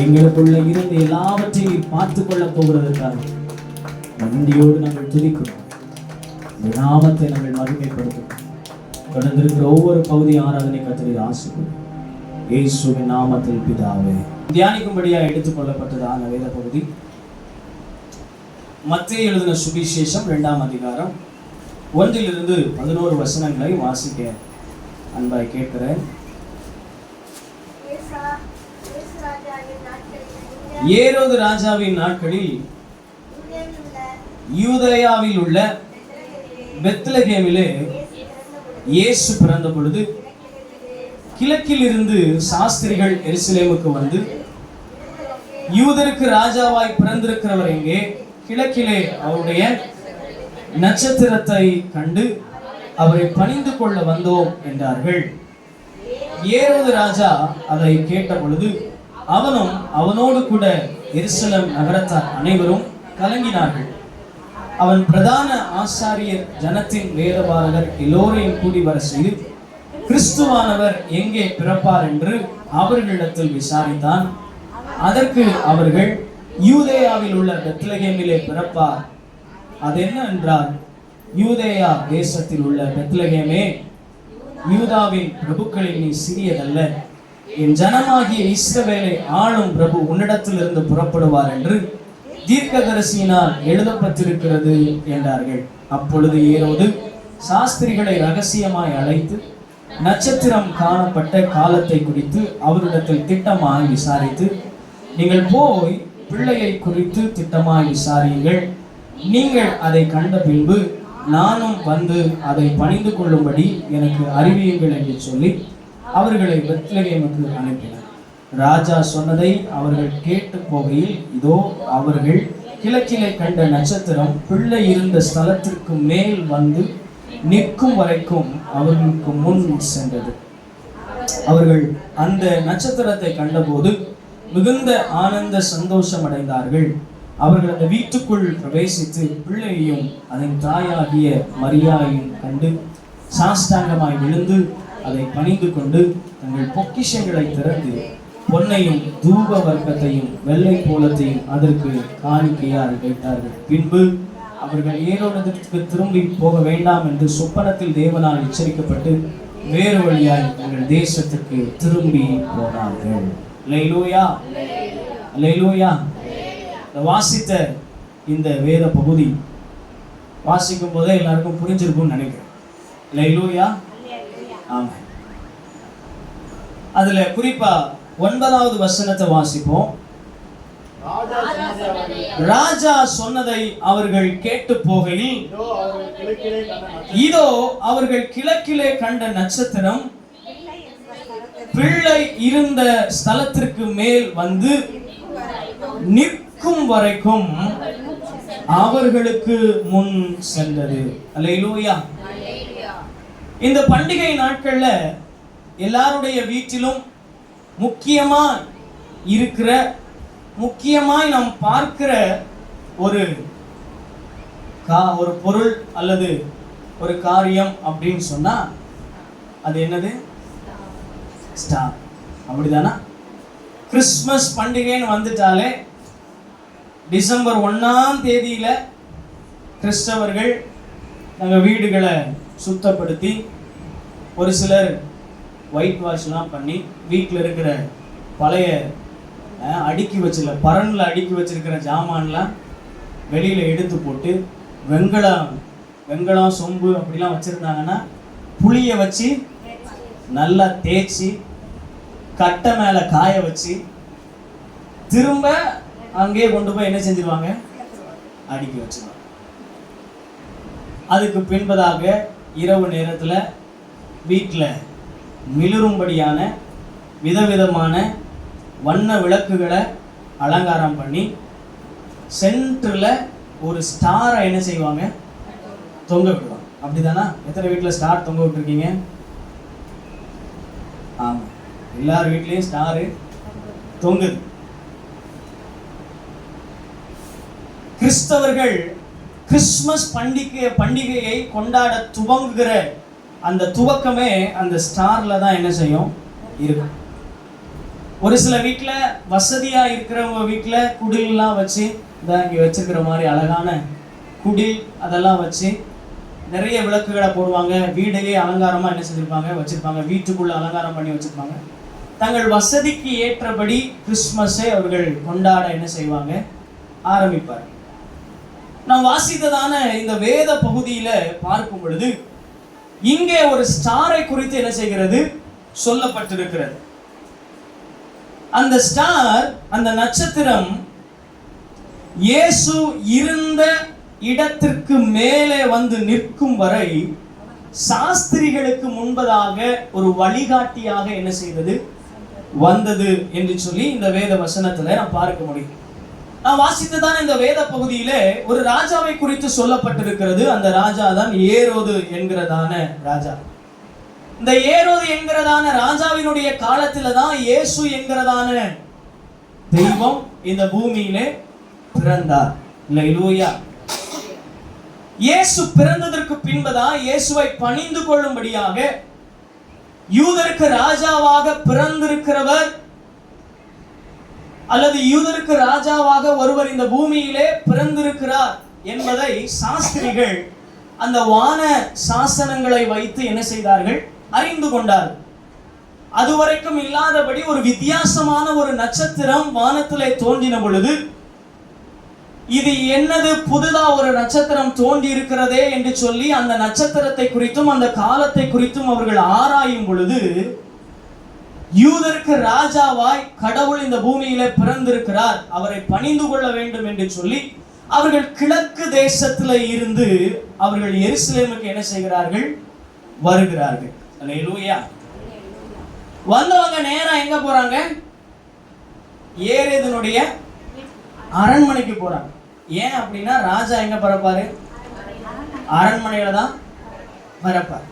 எங்களுக்குள்ள இருந்து எல்லாவற்றையும் பார்த்துக் கொள்ள போகிறதுக்காக நன்றியோடு நாங்கள் துதிக்கிறோம். நாமத்தை நாங்கள் மகிமைப்படுத்தும். தொடர்ந்து இருக்கிற ஒவ்வொரு பகுதி ஆராதனை கர்த்தர் ஆசீர்வதிப்பார். இயேசுவின் நாமத்தில் பிதாவே. தியானிக்கும்படியாக எடுத்துக்கொள்ளப்பட்டதான வேத பகுதி மத்தேயு எழுதின சுவிசேஷம் 2ஆம் அதிகாரம் 1 to 11 வசனங்களை வாசிக்க அன்பாய் கேட்கிறேன். ஏரோது ராஜாவின் நாட்களில் யூதேயாவில் உள்ள பெத்லகேமிலே இயேசு பிறந்த பொழுது கிழக்கில் இருந்து சாஸ்திரிகள் எருசலேமுக்கு வந்து, யூதருக்கு ராஜாவாய் பிறந்திருக்கிறவர் எங்கே? கிழக்கிலே அவருடைய நட்சத்திரத்தை கண்டு அவரை பணிந்து கொள்ள வந்தோம் என்றார்கள். ஏரோது ராஜா அதை கேட்ட பொழுது அவனும் அவனோடு கூட எருசலேம் நகரத்தார் அனைவரும் கலங்கினார்கள். அவன் பிரதான ஆசாரியர் ஜனத்தின் வேதபாரகர் எல்லோரையும் கூடி வர செய்து கிறிஸ்துவானவர் எங்கே பிறப்பார் என்று அவர்களிடத்தில் விசாரித்தான். அதற்கு அவர்கள், யூதேயாவில் உள்ள பெத்லகேமிலே பிறப்பார். அது என்ன என்றால், யூதேயா தேசத்தில் உள்ள பெத்லகேமே, யூதாவின் பிரபுக்களில் நீ சிறியதல்ல, என் ஜனமாகிய இஸ்ரவேலை ஆளும் பிரபு உன்னிடத்திலிருந்து புறப்படுவார் என்று தீர்க்கதரிசியினால் எழுதப்பட்டிருக்கிறது என்றார்கள். அப்பொழுது ஏரோது சாஸ்திரிகளை ரகசியமாய் அழைத்து நட்சத்திரம் காணப்பட்ட காலத்தை குறித்து அவரிடத்தில் திட்டமாய் விசாரித்து, நீங்கள் போய் பிள்ளையை குறித்து திட்டமாய் விசாரியுங்கள், நீங்கள் அதை கண்ட பின்பு நானும் வந்து அதை பணிந்து கொள்ளும்படி எனக்கு அறிவியுங்கள் என்று சொல்லி அவர்களை பெத்லகேமுக்கு அனுப்பினார். ராஜா சொன்னதை அவர்கள் கேட்டு போகையில், இதோ அவர்கள் கிழக்கிலே கண்ட நட்சத்திரம் பிள்ளை இருந்த ஸ்தலத்திற்கு மேல் வந்து நிற்கும் வரைக்கும் அவர்களுக்கு முன் சென்றது. அவர்கள் அந்த நட்சத்திரத்தை கண்டபோது மிகுந்த ஆனந்த சந்தோஷம் அடைந்தார்கள். அவர்கள் அந்த வீட்டுக்குள் பிரவேசித்து பிள்ளையையும் அதன் தாயாகிய மரியாயையும் கண்டு சாஷ்டாங்கமாய் விழுந்து அதை பணிந்து கொண்டு தங்கள் பொக்கிஷங்களை திறந்து பொன்னையும் தூப வர்க்கத்தையும் வெள்ளை போலத்தையும் அதற்கு காணிக்கையால் வைத்தார்கள். பின்பு அவர்கள் ஏரோதற்கு திரும்பி போக வேண்டாம் என்று சொப்பனத்தில் தேவனால் எச்சரிக்கப்பட்டு வேறு வழியாய் தங்கள் தேசத்துக்கு திரும்பி போனார்கள். அல்லேலூயா, அல்லேலூயா. வாசித்த இந்த வேத பகுதி வாசிக்கும் போதே எல்லாருக்கும் புரிஞ்சிருக்கும்னு நினைக்கிறேன். அல்லேலூயா. ஆமா. அதுல குறிப்பா 9வது வசனத்தை வாசிப்போம். ராஜா சொன்னதை அவர்கள் கேட்டு போகையில், இதோ அவர்கள் கிழக்கிலே கண்ட நட்சத்திரம் பிள்ளை இருந்த ஸ்தலத்திற்கு மேல் வந்து நிற்கும் வரைக்கும் அவர்களுக்கு முன் சென்றது. அல்லேலூயா. இந்த பண்டிகை நாட்கள்ல எல்லாருடைய வீட்டிலும் முக்கியமாய் நாம் பார்க்கிற ஒரு பொருள் அல்லது ஒரு காரியம் அப்படின்னு சொன்னா அது என்னது? ஸ்டார். அப்படிதானா? கிறிஸ்மஸ் பண்டிகைன்னு வந்துட்டாலே டிசம்பர் 1ஆம் தேதியில கிறிஸ்தவர்கள் நாங்கள் வீடுகளை சுத்தப்படுத்தி ஒரு சிலர் ஒயிட் வாஷ்லாம் பண்ணி வீட்டில் இருக்கிற பழைய அடுக்கி பரனில் அடுக்கி வச்சிருக்கிற ஜாமான்லாம் வெளியில் எடுத்து போட்டு வெண்கலம் சொம்பு அப்படிலாம் வச்சுருந்தாங்கன்னா புளியை வச்சு நல்லா தேய்ச்சி கட்டை மேலே காய வச்சு திரும்ப அங்கேயே கொண்டு போய் என்ன செஞ்சிருவாங்க? அடுக்கி வச்சிருவாங்க. அதுக்கு பின்பதாக இரவு நேரத்தில் வீட்டில் மிளிரும்படியான விதவிதமான வண்ண விளக்குகளை அலங்காரம் பண்ணி சென்டரில் ஒரு ஸ்டாரை என்ன செய்வாங்க? தொங்க விடுவாங்க. அப்படிதானா? எத்தனை வீட்டில் ஸ்டார் தொங்க விட்டுருக்கீங்க? ஆமாம், எல்லார் வீட்லேயும் ஸ்டாரு தொங்குது. கிறிஸ்தவர்கள் கிறிஸ்மஸ் பண்டிகையை கொண்டாட துவங்குகிற அந்த துவக்கமே அந்த ஸ்டார்ல தான் என்ன செய்யும்? இருக்கும். ஒரு சில வீட்டில் வசதியாக இருக்கிறவங்க வீட்டில் குடில்லாம் வச்சு இங்கே வச்சிருக்கிற மாதிரி அழகான குடில் அதெல்லாம் வச்சு நிறைய விளக்குகளை போடுவாங்க. வீடையே அலங்காரமாக என்ன செஞ்சுருப்பாங்க? வச்சுருப்பாங்க. வீட்டுக்குள்ளே அலங்காரம் பண்ணி வச்சுருப்பாங்க. தங்கள் வசதிக்கு ஏற்றபடி கிறிஸ்மஸை அவர்கள் கொண்டாட என்ன செய்வாங்க? ஆரம்பிப்பார். நான் வாசித்ததான இந்த வேத பகுதியில பார்க்கும் பொழுது இங்கே ஒரு ஸ்டாரை குறித்து என்ன செய்கிறது? சொல்லப்பட்டிருக்கிறது. அந்த ஸ்டார், அந்த நட்சத்திரம் இயேசு இருந்த இடத்திற்கு மேலே வந்து நிற்கும் வரை சாஸ்திரிகளுக்கு முன்பதாக ஒரு வழிகாட்டியாக என்ன செய்தது? வந்தது என்று சொல்லி இந்த வேத வசனத்துல நான் பார்க்க முடியும். நான் வாசித்ததான் இந்த வேத பகுதியிலே ஒரு ராஜாவை குறித்து சொல்லப்பட்டிருக்கிறது. அந்த ராஜா தான் ஏரோது என்கிறதான ராஜா. இந்த ஏரோது என்கிறதான ராஜாவினுடைய காலத்துல தான் இயேசு என்கிறதான தெய்வம் இந்த பூமியிலே பிறந்தார். அல்லேலூயா. இயேசு பிறந்ததற்கு பின்புதான் இயேசுவை பணிந்து கொள்ளும்படியாக யூதருக்கு ராஜாவாக பிறந்திருக்கிறவர் அல்லது யூதருக்கு ராஜாவாக ஒருவர் இந்த பூமியிலே பிறந்திருக்கிறார் என்பதை சாஸ்திரிகள் அந்த வான சாசனங்களை வைத்து என்ன செய்தார்கள்? அறிந்து கொண்டார்கள். அதுவரைக்கும் இல்லாதபடி ஒரு வித்தியாசமான ஒரு நட்சத்திரம் வானத்திலே தோன்றின பொழுது இது என்னது புதுதா ஒரு நட்சத்திரம் தோன்றி இருக்கிறதே என்று சொல்லி அந்த நட்சத்திரத்தை குறித்தும் அந்த காலத்தை குறித்தும் அவர்கள் ஆராயும் பொழுது, யூதருக்கு ராஜாவாய் கடவுள் இந்த பூமியில பிறந்திருக்கிறார், அவரை பணிந்து கொள்ள வேண்டும் என்று சொல்லி அவர்கள் கிழக்கு தேசத்துல இருந்து அவர்கள் எருசலேமுக்கு என்ன செய்கிறார்கள்? வருகிறார்கள். அல்லேலூயா. வந்தவங்க நேரா எங்க போறாங்க? ஏரோதுனுடைய அரண்மனைக்கு போறாங்க. ஏன் அப்படின்னா ராஜா எங்க பிறப்பாரு? அரண்மனையில தான் பிறப்பார்.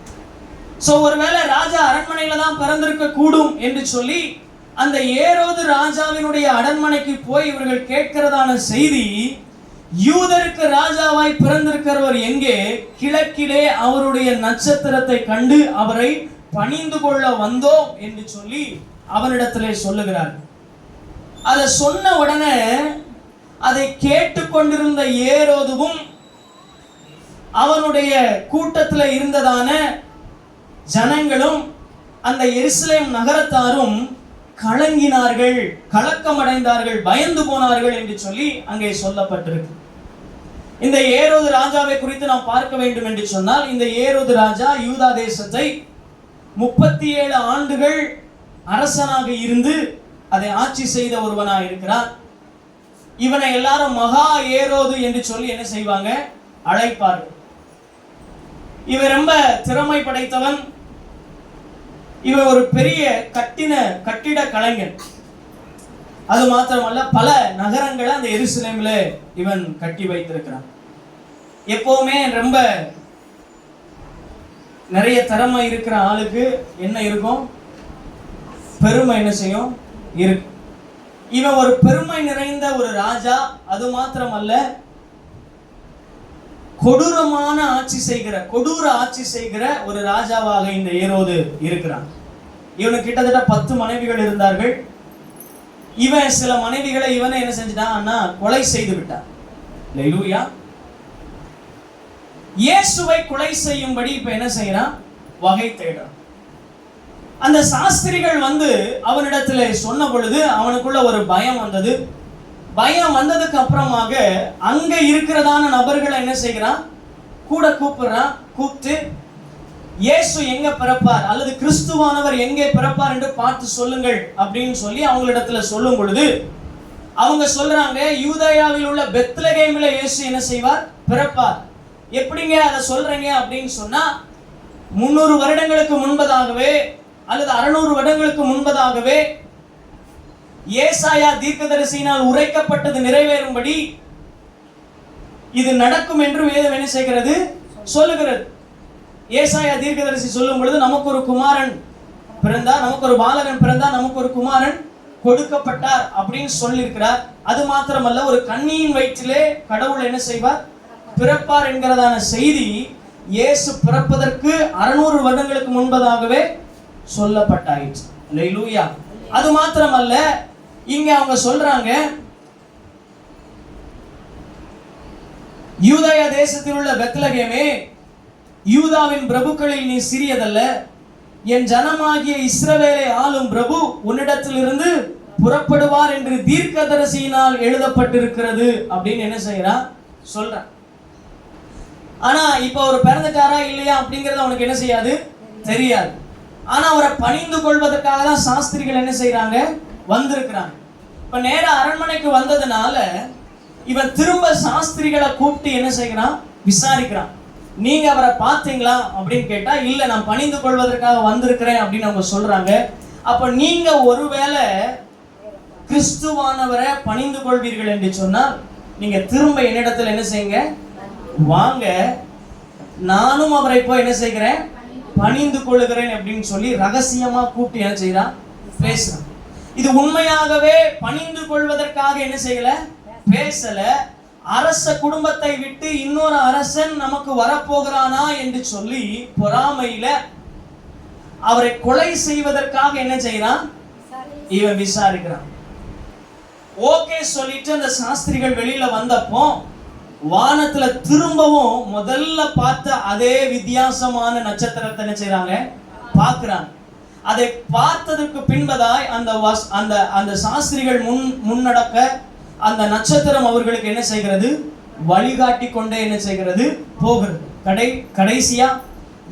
சோ ஒருவேளை ராஜா அரண்மனையில தான் பிறந்திருக்க கூடும் என்று சொல்லி அந்த ஏரோது ராஜாவினுடைய அரண்மனைக்கு போய் இவர்கள் கேட்கிறதான செய்தி, யூதருக்கு ராஜாவாய் பிறந்திருக்கிறவர் எங்கே? கிழக்கிலே அவருடைய நட்சத்திரத்தை கண்டு அவரை பணிந்து கொள்ள வந்தோம் என்று சொல்லி அவனிடத்திலே சொல்லுகிறார். அதை சொன்ன உடனே அதை கேட்டுக்கொண்டிருந்த ஏரோதுவும் அவனுடைய கூட்டத்தில் இருந்ததான ஜனங்களும் அந்த எருசலேம் நகரத்தாரும் கலங்கினார்கள், கலக்கமடைந்தார்கள், பயந்து போனார்கள் என்று சொல்லி அங்கே சொல்லப்பட்டிருக்கு. இந்த ஏரோது ராஜாவை குறித்து நாம் பார்க்க வேண்டும் என்று சொன்னால், இந்த ஏரோது ராஜா யூதா தேசத்தை 37 ஆண்டுகள் அரசனாக இருந்து அதை ஆட்சி செய்த ஒருவனாக இருக்கிறார். இவனை எல்லாரும் மகா ஏரோது என்று சொல்லி என்ன செய்வாங்க? அழைப்பார்கள். இவன் ரொம்ப திறமை படைத்தவன். இவன் ஒரு பெரிய கட்டிட கலைஞன். அது மாத்திரமல்ல, பல நகரங்களை அந்த எருசலேமில் இவன் கட்டி வைத்திருக்கிறான். எப்பவுமே ரொம்ப நிறைய திறமை இருக்கிற ஆளுக்கு என்ன இருக்கும்? பெருமை என்ன செய்யும்? இருக்கு. இவன் ஒரு பெருமை நிறைந்த ஒரு ராஜா. அது மாத்திரமல்ல, கொடூர ஆட்சி செய்கிற ஒரு ராஜாவாக இந்த ஏரோது இருக்கிறான். இவனுக்கு கிட்டத்தட்ட 10 மனைவிகள் இருந்தார்கள். இவன் சில மனைவிகளை இவனை என்ன செஞ்சிட்டான்? கொலை செய்து விட்டான். அல்லேலூயா. இயேசுவை கொலை செய்யும்படி இப்ப என்ன செய்யறான்? வகை தேடுறான். அந்த சாஸ்திரிகள் வந்து அவனிடத்துல சொன்ன பொழுது அவனுக்குள்ள ஒரு பயம் வந்தது. பயம் வந்ததுக்கு அப்புறமாக அங்க இருக்கிறதான நபர்களை என்ன செய்கிறான்? கூட கூப்பிட்டு இயேசு எங்க பிறப்பார் அல்லது கிறிஸ்துவானவர் எங்கே பிறப்பார் என்று பார்த்து சொல்லுங்கள் அப்படின்னு சொல்லி அவங்களிடத்துல சொல்லும் பொழுது அவங்க சொல்றாங்க, யூதேயாவில் உள்ள பெத்லகேமில இயேசு என்ன செய்வார்? பிறப்பார். எப்படிங்க அதை சொல்றீங்க அப்படின்னு சொன்னா, 300 வருடங்களுக்கு முன்பதாகவே அல்லது 600 வருடங்களுக்கு முன்பதாகவே ஏசாயா தீர்க்கதரிசியினால் உரைக்கப்பட்டது நிறைவேறும்படி இது நடக்கும் என்று வேதம் என்ன செய்கிறது? சொல்லுகிறது. ஏசாயா தீர்க்கதரிசி சொல்லும் பொழுது, நமக்கு ஒரு குமாரன் பிறந்தார், நமக்கு ஒரு பாலகன் பிறந்தார், நமக்கு ஒரு குமாரன் கொடுக்கப்பட்டார் அப்படின்னு சொல்லியிருக்கிறார். அது மாத்திரமல்ல, ஒரு கன்னியின் வயிற்றிலே கடவுள் என்ன செய்வார்? பிறப்பார் என்கிறதான செய்தி இயேசு பிறப்பதற்கு 600 வருடங்களுக்கு முன்பதாகவே சொல்லப்பட்டாயிற்று. அல்லேலூயா. அது மாத்திரமல்ல, இங்க அவங்க சொல்றாங்க, யூதேயா தேசத்தில் உள்ள பெத்லகேமே, யூதாவின் பிரபுக்களில் நீ சிறியதல்ல, என் ஜனமாகிய இஸ்ரவேலை ஆளும் பிரபு உன்னிடத்திலிருந்து புறப்படுவார் என்று தீர்க்கதரிசியினால் எழுதப்பட்டிருக்கிறது அப்படின்னு என்ன செய்யறான்? சொல்றான். ஆனா இப்ப அவர் பிறந்துட்டாரா இல்லையா அப்படிங்கறது அவனுக்கு என்ன செய்யாது? தெரியாது. ஆனா அவரை பணிந்து கொள்வதற்காக தான் சாஸ்திரிகள் என்ன செய்யறாங்க? வந்திருக்கிறாங்க. இப்ப நேர அரண்மனைக்கு வந்ததுனால இவன் திரும்ப சாஸ்திரிகளை கூப்பிட்டு என்ன செய்யறான்? விசாரிக்கிறான். நீங்க அவரை பார்த்தீங்களா அப்படின்னு கேட்டா, இல்ல நான் பணிந்து கொள்வதற்காக வந்திருக்கிறேன் அப்படின்னு அவங்க சொல்றாங்க. அப்ப நீங்க ஒருவேளை கிறிஸ்துவானவரை பணிந்து கொள்வீர்கள் என்று சொன்னால் நீங்க திரும்ப என்னிடத்துல என்ன செய்யுங்க? வாங்க, நானும் அவரை போய் என்ன செய்கிறேன்? பணிந்து கொள்ளுகிறேன் அப்படின்னு சொல்லி ரகசியமா கூப்பிட்டு என்ன செய்யறான்? பேசுறான். இது உண்மையாகவே பணிந்து கொள்வதற்காக என்ன செய்யல? பேசல. அரச குடும்பத்தை விட்டு இன்னொரு அரசன் நமக்கு வரப்போகிறானா என்று சொல்லி பொறாமையில அவரை கொலை செய்வதற்காக என்ன செய்யறான்? இவன் விசாரிக்கிறான். ஓகே சொல்லிட்டு அந்த சாஸ்திரிகள் வெளியில வந்தப்போ வானத்துல திரும்பவும் முதல்ல பார்த்த அதே வித்தியாசமான நட்சத்திரத்தை என்ன செய்றாங்க? பார்க்கிறாங்க. அதை பார்த்ததற்கு பின்பதாய் அந்த சாஸ்திரிகள் முன்னடக்க அந்த நட்சத்திரம் அவர்களுக்கு என்ன செய்கிறது? வழிகாட்டி கொண்டே என்ன செய்கிறது? போகிறது. கடைசியா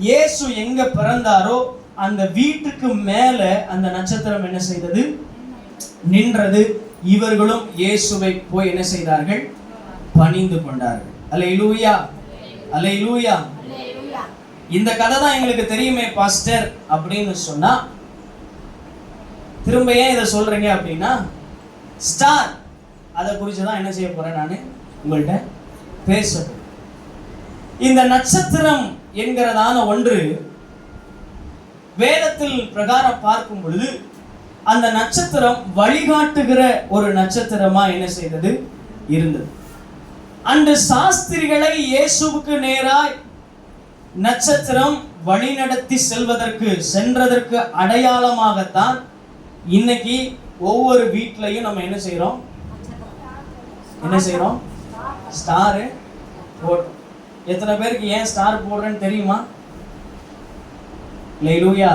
இயேசு எங்க பிறந்தாரோ அந்த வீட்டுக்கு மேல அந்த நட்சத்திரம் என்ன செய்தது? நின்றது. இவர்களும் இயேசுவை போய் என்ன செய்தார்கள்? பணிந்து கொண்டார்கள். அல்லேலூயா, அல்லேலூயா. இந்த கதை தான் எங்களுக்கு தெரியுமே பாஸ்டர் அப்படின்னு சொன்னா, திரும்ப ஏன் இதை சொல்றீங்க அப்படின்னா, ஸ்டார் அதை குறித்து தான் என்ன செய்ய போறேன் நான் உங்கள்கிட்ட பேச. இந்த நட்சத்திரம் என்கிறதான ஒன்று வேதத்தில் பிரகாரம் பார்க்கும் பொழுது அந்த நட்சத்திரம் வழிகாட்டுகிற ஒரு நட்சத்திரமா என்ன செய்தது? இருந்தது. அந்த சாஸ்திரிகளை இயேசுவுக்கு நேராய் நட்சத்திரம் வழிநடத்தி சென்றதற்கு அடையாளமாகத்தான் இன்னைக்கு ஒவ்வொரு வீட்லையும் நம்ம என்ன செய்யறோம்? ஸ்டார் போடுறோம். எத்தனை பேருக்கு ஏன் ஸ்டார் போடுறேன்னு தெரியுமா? அல்லேலூயா.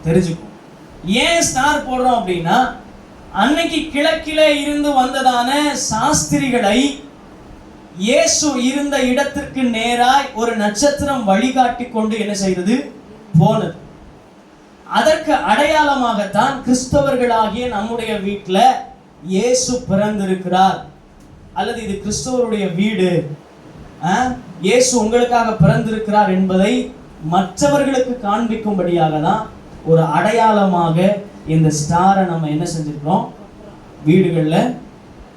தெரிஞ்சுக்கும். ஏன் ஸ்டார் போடுறோம் அப்படின்னா, அன்னைக்கு கிழக்கிலே இருந்து வந்ததான சாஸ்திரிகளை இயேசு இருந்த இடத்திற்கு நேராய் ஒரு நட்சத்திரம் வழிகாட்டி கொண்டு என்ன செய்தது? போனது. அதற்கு அடையாளமாகத்தான் கிறிஸ்தவர்களாகிய நம்முடைய வீட்டில் இயேசு பிறந்திருக்கிறார், அல்லது இது கிறிஸ்தவருடைய வீடு, இயேசு உங்களுக்காக பிறந்திருக்கிறார் என்பதை மற்றவர்களுக்கு காண்பிக்கும்படியாக தான் ஒரு அடையாளமாக இந்த ஸ்டாரை நம்ம என்ன செஞ்சிருக்கிறோம்? வீடுகளில்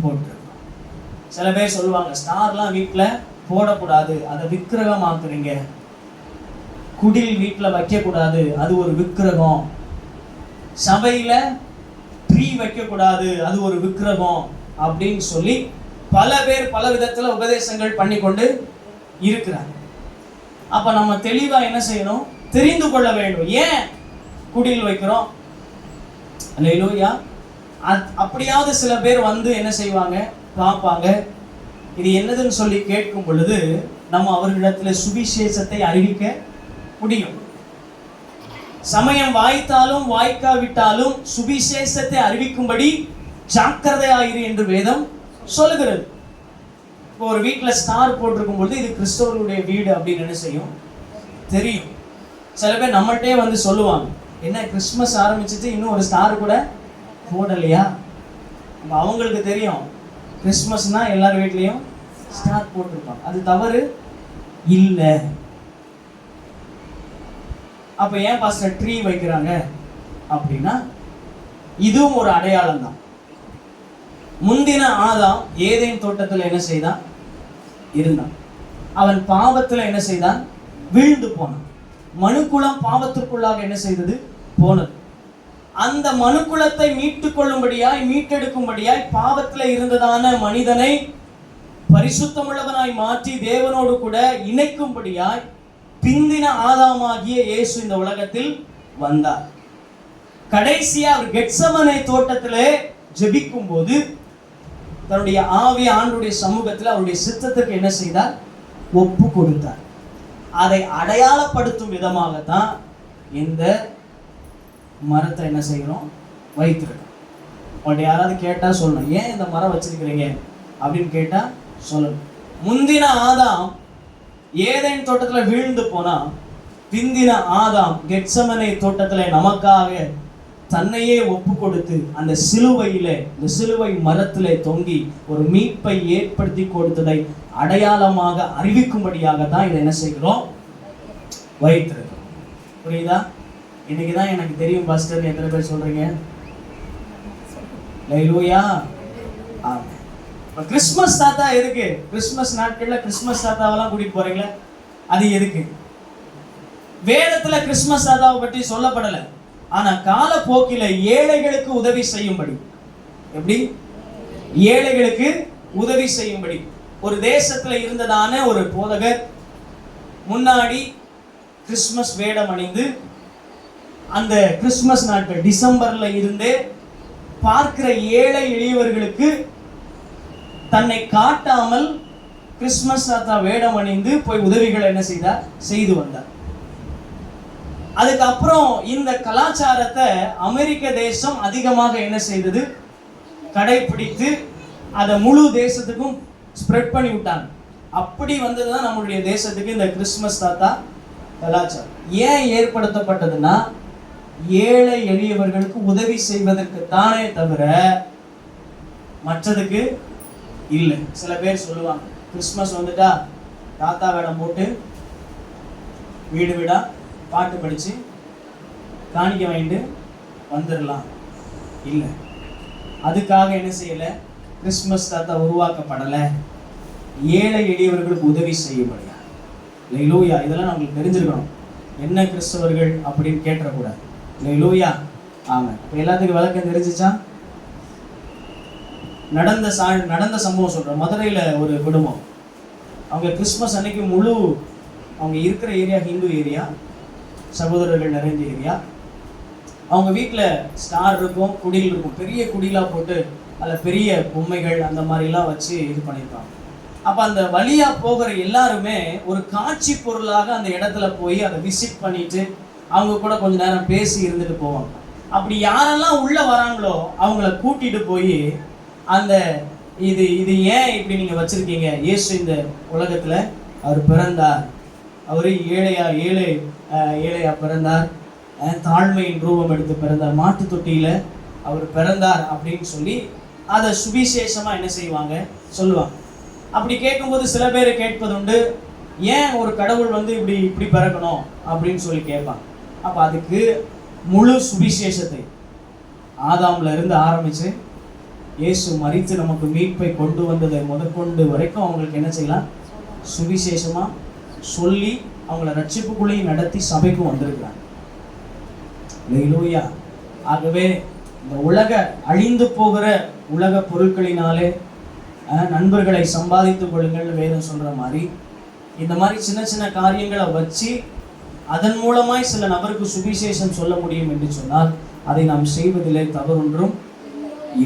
போட்டிருக்கோம். சில பேர் சொல்லுவாங்க, ஸ்டார்லாம் வீட்டில் போடக்கூடாது, அதை விக்கிரகமாக்குறீங்க. குடில் வீட்டில் வைக்கக்கூடாது, அது ஒரு விக்கிரகம். சபையில் ட்ரீ வைக்கக்கூடாது, அது ஒரு விக்கிரகம் அப்படின்னு சொல்லி பல பேர் பல விதத்தில் உபதேசங்கள் பண்ணி கொண்டு இருக்கிறாங்க. அப்போ நம்ம தெளிவாக என்ன செய்யணும்? தெரிந்து கொள்ள வேண்டும். ஏன் குடில் வைக்கிறோம்? அல்லேலூயா. அப்படியாவது சில பேர் வந்து என்ன செய்வாங்க? பார்ப்பாங்க. இது என்னதுன்னு சொல்லி கேட்கும் பொழுது நம்ம அவர்களிடத்தில் சுவிசேஷத்தை அறிவிக்க முடியும். சமயம் வாய்த்தாலும் வாய்க்காவிட்டாலும் சுவிசேஷத்தை அறிவிக்கும்படி ஜாக்கிரதையாயிரு என்று வேதம் சொல்லுகிறது. இப்போ ஒரு வீட்டில் ஸ்டார் போட்டிருக்கும் பொழுது இது கிறிஸ்தவர்களுடைய வீடு அப்படின்னு என்ன செய்யும்? தெரியும். சில பேர் நம்மள்கிட்டே வந்து சொல்லுவாங்க, என்ன கிறிஸ்மஸ் ஆரம்பிச்சுட்டு இன்னும் ஒரு ஸ்டார் கூட போடலையா? அவங்களுக்கு தெரியும் கிறிஸ்மஸ்னா எல்லார் வீட்லேயும் ஸ்டார் போட்டிருப்பாங்க. அது தவறு இல்லை. அப்போ ஏன் பாஸ்டர் ட்ரீ வைக்கிறாங்க அப்படின்னா, இதுவும் ஒரு அடையாளம் தான். முந்தின ஆதாம் ஏதேன் தோட்டத்தில் என்ன செய்தான்? இருந்தான். அவன் பாவத்தில் என்ன செய்தான்? வீழ்ந்து போனான். மனுக்குலம் பாவத்திற்குள்ளாக என்ன செய்தது? போனது. அந்த மனுக்குலத்தை மீட்டெடுக்கும்படியாய் பாவத்தில் இருந்ததான மனிதனை பரிசுத்தமுள்ளவனாய் மாற்றி தேவனோடு கூட இணைக்கும்படியாய் பிந்தின ஆதாமாகிய இயேசு இந்த உலகத்தில் வந்தார். கடைசியா அவர் கெத்சமனே தோட்டத்திலே ஜெபிக்கும் போது தன்னுடைய ஆவியை ஆண்டவருடைய சமூகத்தில் அவருடைய சித்தத்துக்கு என்ன செய்தார்? ஒப்பு கொடுத்தார். அதை அடையாளப்படுத்தும் விதமாகத்தான் இந்த மரத்தை என்ன செய்யணும்? வைத்திருக்கோம். உங்கள்ட்ட யாராவது கேட்டா சொல்லணும், ஏன் இந்த மரம் வச்சிருக்கிறீங்க அப்படின்னு கேட்டா சொல்லணும். முந்தின ஆதாம் ஏதேன் தோட்டத்தில் வீழ்ந்து போனா, பிந்தின ஆதாம் கெத்சமனே தோட்டத்தில் நமக்காக தன்னையே ஒப்பு கொடுத்து அந்த இந்த சிலுவை மரத்திலே தொங்கி ஒரு மீட்பை ஏற்படுத்தி கொடுத்ததை அடையாளமாக அறிவிக்கும்படியாக தான் இதை என்ன செய்கிறோம்? வைத்திருக்கிறோம். புரியுதா? இன்னைக்கு தான் எனக்கு தெரியும் பாஸ்டர் எத்தனை பேர் சொல்றீங்க? அல்லேலூயா. ஆமென். இப்போ கிறிஸ்மஸ் தாத்தா எதுக்கு? கிறிஸ்மஸ் நாட்களில் கிறிஸ்மஸ் தாத்தாவெல்லாம் கூட்டிட்டு போறீங்களே, அது எதுக்கு? வேதத்தில் கிறிஸ்மஸ் தாத்தாவை பற்றி சொல்லப்படலை. ஆனா காலப்போக்கில ஏழைகளுக்கு உதவி செய்யும்படி, எப்படி ஏழைகளுக்கு உதவி செய்யும்படி ஒரு தேசத்துல இருந்ததான ஒரு போதகர் முன்னாடி கிறிஸ்மஸ் வேடம் அணிந்து அந்த கிறிஸ்மஸ் நாட்கள் டிசம்பர்ல இருந்தே பார்க்கிற ஏழை எளியவர்களுக்கு தன்னை காட்டாமல் கிறிஸ்மஸ் தாத்தா வேடம் அணிந்து போய் உதவிகளை என்ன செய்து வந்தார். அதுக்கப்புறம் இந்த கலாச்சாரத்தை அமெரிக்க தேசம் அதிகமாக என்ன செய்தது? கடைபிடித்து அதை முழு தேசத்துக்கும் ஸ்ப்ரெட் பண்ணி விட்டாங்க. அப்படி வந்ததுதான் நம்மளுடைய தேசத்துக்கு இந்த கிறிஸ்துமஸ் தாத்தா கலாச்சாரம். ஏன் ஏற்படுத்தப்பட்டதுன்னா ஏழை எளியவர்களுக்கு உதவி செய்வதற்கு தானே தவிர மற்றதுக்கு இல்லை. சில பேர் சொல்லுவாங்க கிறிஸ்துமஸ் வந்துட்டா தாத்தா வேடம் போட்டு வீடு வீடா பாட்டு படிச்சு காணிக்க வாங்கிட்டு வந்துடலாம். இல்லை, அதுக்காக என்ன செய்யலை, கிறிஸ்துமஸ் தாத்தா உருவாக்கப்படலை, ஏழை எளியவர்களுக்கு உதவி செய்யப்படியா. அல்லேலூயா. இதெல்லாம் நம்மளுக்கு தெரிஞ்சிருக்கணும். என்ன கிறிஸ்தவர்கள் அப்படின்னு கேட்டக்கூடாது. அல்லேலூயா. ஆமாம். இப்போ எல்லாத்துக்கும் விளக்கம் தெரிஞ்சிச்சா? நடந்த சம்பவம் சொல்கிறேன். மதுரையில் ஒரு குடும்பம், அவங்க கிறிஸ்துமஸ் அன்னைக்கு முழு அவங்க இருக்கிற ஏரியா ஹிந்து ஏரியா, சகோதரர்கள் நிறைந்த ஏரியா. அவங்க வீட்டில் ஸ்டார் இருக்கும், குடில் இருக்கும், பெரிய குடிலாக போட்டு அதில் பெரிய பொம்மைகள் அந்த மாதிரிலாம் வச்சு இது பண்ணியிருப்பாங்க. அப்போ அந்த வழியாக போகிற எல்லாருமே ஒரு காட்சி பொருளாக அந்த இடத்துல போய் அதை விசிட் பண்ணிட்டு அவங்க கூட கொஞ்ச நேரம் பேசி இருந்துட்டு போவாங்க. அப்படி யாரெல்லாம் உள்ளே வராங்களோ அவங்கள கூட்டிகிட்டு போய் அந்த இது இது ஏன் இப்படி நீங்கள் வச்சுருக்கீங்க, இயேசு இந்த உலகத்தில் அவர் பிறந்தார், அவர் ஏழையா பிறந்தார், தாழ்மையின் ரூபம் எடுத்து பிறந்தார், மாட்டு தொட்டியில் அவர் பிறந்தார் அப்படின்னு சொல்லி அதை சுவிசேஷமாக என்ன செய்வாங்க, சொல்லுவாங்க. அப்படி கேட்கும்போது சில பேர் கேட்பது உண்டு, ஏன் ஒரு கடவுள் இப்படி பிறக்கணும் அப்படின்னு சொல்லி கேட்பாங்க. அப்போ அதுக்கு முழு சுவிசேஷத்தை ஆதாம்ல இருந்து ஆரம்பித்து இயேசு மரித்து நமக்கு மீட்பை கொண்டு வந்ததை முதற்கொண்டு வரைக்கும் அவங்களுக்கு என்ன செய்யலாம், சுவிசேஷமாக சொல்லி அவங்கள ரட்சிப்புக்குள்ளேயும் நடத்தி சபைக்கும் வந்திருக்கிறாங்க. அல்லேலூயா. ஆகவே இந்த உலக அழிந்து போகிற உலக பொருட்களினாலே நண்பர்களை சம்பாதித்துக் கொள்ளுங்கள் வேதம் சொல்ற மாதிரி இந்த மாதிரி சின்ன சின்ன காரியங்களை வச்சு அதன் மூலமாய் சில நபருக்கு சுவிசேஷம் சொல்ல முடியும் என்று சொன்னால் அதை நாம் செய்வதிலே தவறொன்றும்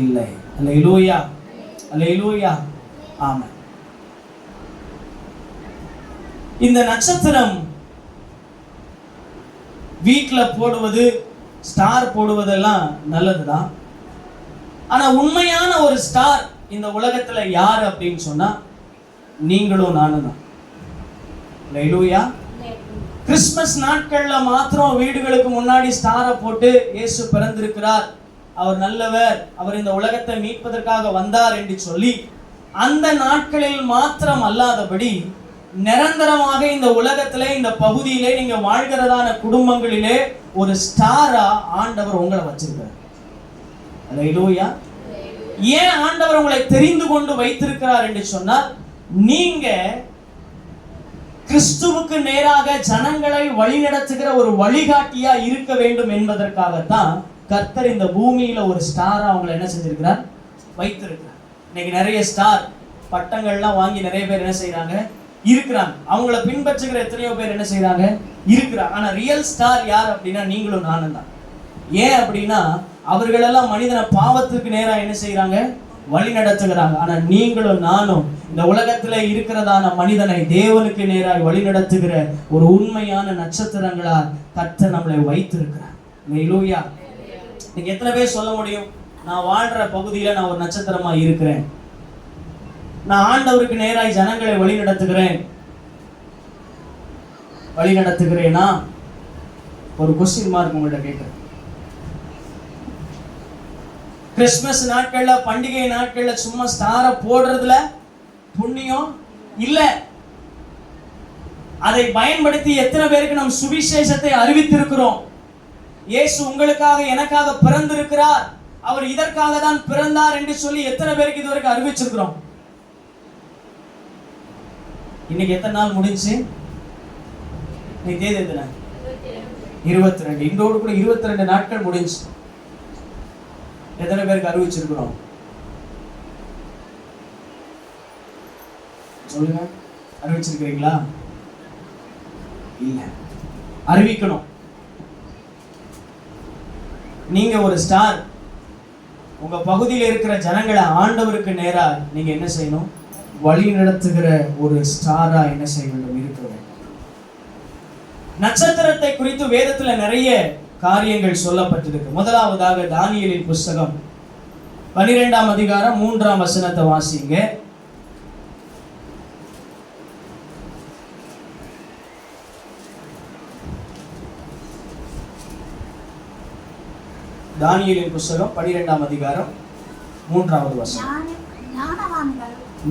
இல்லை. அல்லேலூயா. அல்லேலூயா. ஆமென். இந்த நட்சத்திரம் வீட்டில் போடுவது, ஸ்டார் போடுவதெல்லாம் நல்லதுதான். ஆனா உண்மையான ஒரு ஸ்டார் இந்த உலகத்துல யாரு அப்படின்னு சொன்னா நீங்களும் நானும் தான். அல்லேலூயா. கிறிஸ்துமஸ் நாட்கள்ல மாத்திரம் வீடுகளுக்கு முன்னாடி ஸ்டாரை போட்டு இயேசு பிறந்திருக்கிறார், அவர் நல்லவர், அவர் இந்த உலகத்தை மீட்பதற்காக வந்தார் என்று சொல்லி அந்த நாட்களில் மாத்திரம் அல்லாதபடி நிரந்தரமாக இந்த உலகத்திலே இந்த பகுதியிலே நீங்க வாழ்கிறதான குடும்பங்களிலே ஒரு ஸ்டாரா ஆண்டவர் உங்களை வச்சிருக்கிறார். அல்லேலூயா. ஏன் ஆண்டவர் உங்களை தெரிந்து கொண்டு வைத்திருக்கிறார் என்று சொன்னால் நீங்க கிறிஸ்துவுக்கு நேராக ஜனங்களை வழிநடத்துகிற ஒரு வழிகாட்டியா இருக்க வேண்டும் என்பதற்காகத்தான் கர்த்தர் இந்த பூமியில ஒரு ஸ்டாரா அவங்களை என்ன செஞ்சிருக்கிறார், வைத்திருக்கிறார். இன்னைக்கு நிறைய ஸ்டார் பட்டங்கள்லாம் வாங்கி நிறைய பேர் என்ன செய்யறாங்க, இருக்கிறாங்க. அவங்கள பின்பற்றுகிற எத்தனையோ பேர் என்ன செய்யறாங்க, இருக்கிறாங்க. ஆனா ரியல் ஸ்டார் யார் அப்படின்னா நீங்களும் நானும் தான். ஏன் அப்படின்னா அவர்களெல்லாம் மனிதனை பாவத்துக்கு நேரா என்ன செய்யறாங்க, வழி நடத்துகிறாங்க. ஆனா நீங்களும் நானும் இந்த உலகத்துல இருக்கிறதான மனிதனை தேவனுக்கு நேராக வழி நடத்துகிற ஒரு உண்மையான நட்சத்திரங்களா கர்த்தர் நம்மளை வைத்திருக்கிறார். அல்லேலூயா. நீங்க எத்தனை பேர் சொல்ல முடியும், நான் வாழ்ற பகுதியில நான் ஒரு நட்சத்திரமா இருக்கிறேன், நான் ஆண்டவருக்கு நேராய் ஜனங்களை வழி நடத்துகிறேனா? ஒரு கொஸ்டின் மார்க் உங்கள்ட்ட கேட்கிறேன். கிறிஸ்துமஸ் நாட்கள்ல, பண்டிகை நாட்கள்ல சும்மா ஸ்டார போடுறதுல புண்ணியம் இல்ல. அதை பயன்படுத்தி எத்தனை பேருக்கு நம் சுவிசேஷத்தை அறிவித்திருக்கிறோம். இயேசு உங்களுக்காக எனக்காக பிறந்திருக்கிறார், அவர் இதற்காக தான் பிறந்தார் என்று சொல்லி எத்தனை பேருக்கு இதுவரைக்கும் அறிவிச்சிருக்கிறோம். இன்னைக்கு எத்தனை நாள் முடிஞ்சு, இன்னைக்கு தேதி எத்தனை, 22. இன்றோடு கூட 22 நாட்கள் முடிஞ்சு. எத்தனை பேருக்கு அறிவிச்சிருக்கிறோம் சொல்லுங்க, அறிவிச்சிருக்கிறீங்களா? இல்ல, அறிவிக்கணும். நீங்க ஒரு ஸ்டார், உங்க பகுதியில் இருக்கிற ஜனங்களை ஆண்டவருக்கு நேரா நீங்க என்ன செய்யணும், வழி நடத்துகிற ஒரு ஸ்டாரா என்ன செய்ய வேண்டும், இருக்க வேண்டும். நட்சத்திரத்தை குறித்து வேதத்துல நிறைய காரியங்கள் சொல்லப்பட்டிருக்கு. முதலாவதாக தானியேலின் புஸ்தகம் 12ஆம் அதிகாரம் 3ஆம் வசனத்தை வாசிங்க. தானியேலின் புத்தகம் 12ஆம் அதிகாரம் 3வது வசனம்.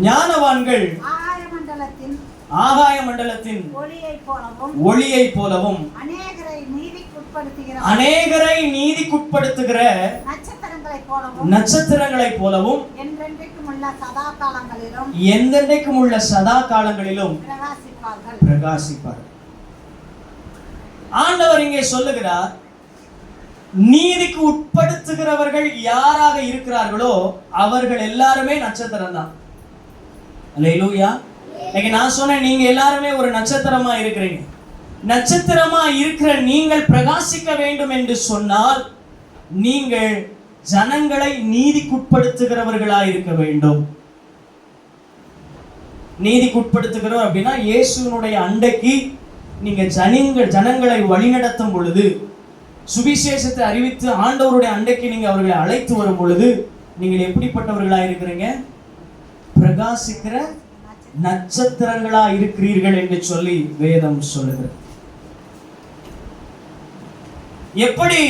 ஞானவான்கள் ஆகாய மண்டலத்தின் ஒளியை போலவும் அநேகரை நீதிக்குட்படுத்துகிற நட்சத்திரங்களைப் போலவும் என்றென்றைக்கும் உள்ள சதா காலங்களிலும் பிரகாசிப்பார்கள். ஆண்டவர் இங்கே சொல்லுகிறார், நீதிக்கு உட்படுத்துகிறவர்கள் யாராக இருக்கிறார்களோ அவர்கள் எல்லாருமே நட்சத்திரம் தான். அல்லேலூயா. இன்னைக்கு நான் சொன்னேன், நீங்க எல்லாருமே ஒரு நட்சத்திரமா இருக்கிறீங்க. நட்சத்திரமா இருக்கிற நீங்கள் பிரகாசிக்க வேண்டும் என்று சொன்னால் நீங்கள் ஜனங்களை நீதிக்குட்படுத்துகிறவர்களா இருக்க வேண்டும். நீதிக்குட்படுத்துகிறவர் அப்படின்னா இயேசுவினுடைய அண்டைக்கு நீங்க ஜனங்களை வழிநடத்தும் பொழுது, சுவிசேஷத்தை அறிவித்து ஆண்டவருடைய அண்டைக்கு நீங்க அவர்களை அழைத்து வரும் பொழுது நீங்கள் எப்படிப்பட்டவர்களா இருக்கிறீங்க? பிரகாசிக்கிற நட்சத்திரங்களா இருக்கிறீர்கள் என்று சொல்லி வேதம் சொல்லுகிறது. எப்படி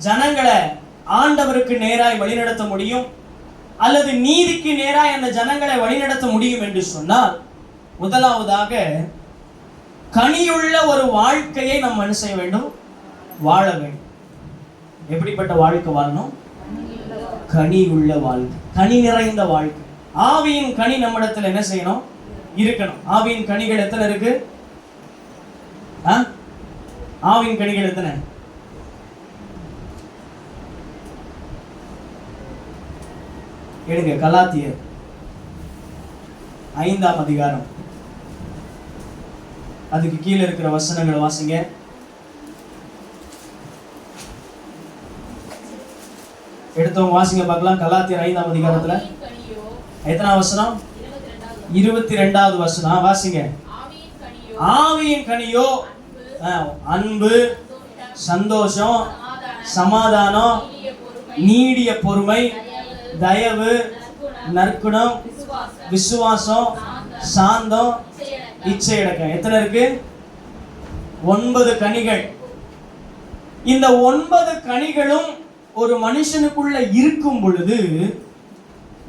ஜனங்களை ஆண்டவருக்கு நேராய் வழிநடத்த முடியும் அல்லது நீதிக்கு நேராய் அந்த ஜனங்களை வழிநடத்த முடியும் என்று சொன்னால், முதலாவதாக கனியுள்ள ஒரு வாழ்க்கையை நாம் என்ன செய்ய வேண்டும்? வாழ வேண்டும். எப்படிப்பட்ட வாழ்க்கை வாழணும்? கனி உள்ள வாழ்க்கை, கனி நிறைந்த வாழ்க்கை. ஆவியின் கனி நம்மிடத்தில் என்ன செய்யணும்? இருக்கணும். ஆவியின் கனிகள் எத்தனை இருக்கு? ஆவியின் கனிகள் எத்தனை? எடுங்க, கலாத்தியர் 5ஆம் அதிகாரம், அதுக்கு கீழே இருக்கிற வசனங்களை வாசிங்க. எடுத்தவங்க வாசிங்க பார்க்கலாம். கலாத்தியர் 5ஆம் அதிகாரத்துல எத்தனாம் வசனம்? 22வது வசனம் வாசிங்க. ஆவியின் கனியோ அன்பு, சந்தோஷம், சமாதானம், நீடிய பொறுமை, தயவு, நற்குணம், விசுவாசம், சாந்தம், இச்சையடக்கம். எத்தனை இருக்கு? 9 கனிகள். இந்த 9 கனிகளும் ஒரு மனுஷனுக்குள்ள இருக்கும் பொழுது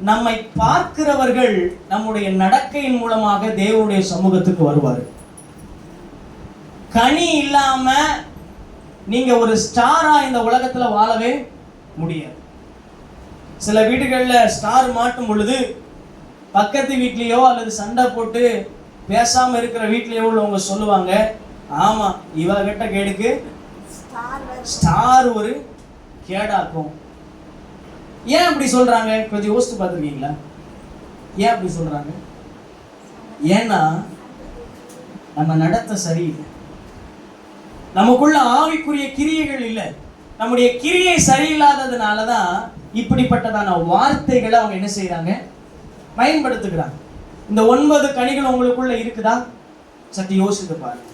நம்மை பார்க்கிறவர்கள் நம்முடைய நடக்கையின் மூலமாக தேவனுடைய சமூகத்துக்கு வருவார்கள். கனி இல்லாம நீங்க ஒரு ஸ்டாரா இந்த உலகத்துல வாழவே முடியாது. சில வீடுகள்ல ஸ்டார் மாட்டும் பொழுது பக்கத்து வீட்லயோ அல்லது சண்டை போட்டு பேசாம இருக்கிற வீட்லயோ உள்ளவங்க சொல்லுவாங்க, ஆமா இவ கிட்ட கேடுக்கு ஸ்டார் ஒரு கேடாக்கும். ஏன் அப்படி சொல்றாங்க? கொஞ்சம் யோசித்து பார்த்துருக்கீங்களா? ஏன் அப்படி சொல்றாங்க? ஏன்னா நம்ம நடத்த சரியில்லை, நமக்குள்ள ஆவிக்குரிய கிரியைகள் இல்லை. நம்முடைய கிரியை சரியில்லாததுனாலதான் இப்படிப்பட்டதான வார்த்தைகளை அவங்க என்ன செய்யறாங்க? பயன்படுத்துகிறாங்க. இந்த 9 கனிகள் உங்களுக்குள்ள இருக்குதா? சற்று யோசித்து பாருங்க.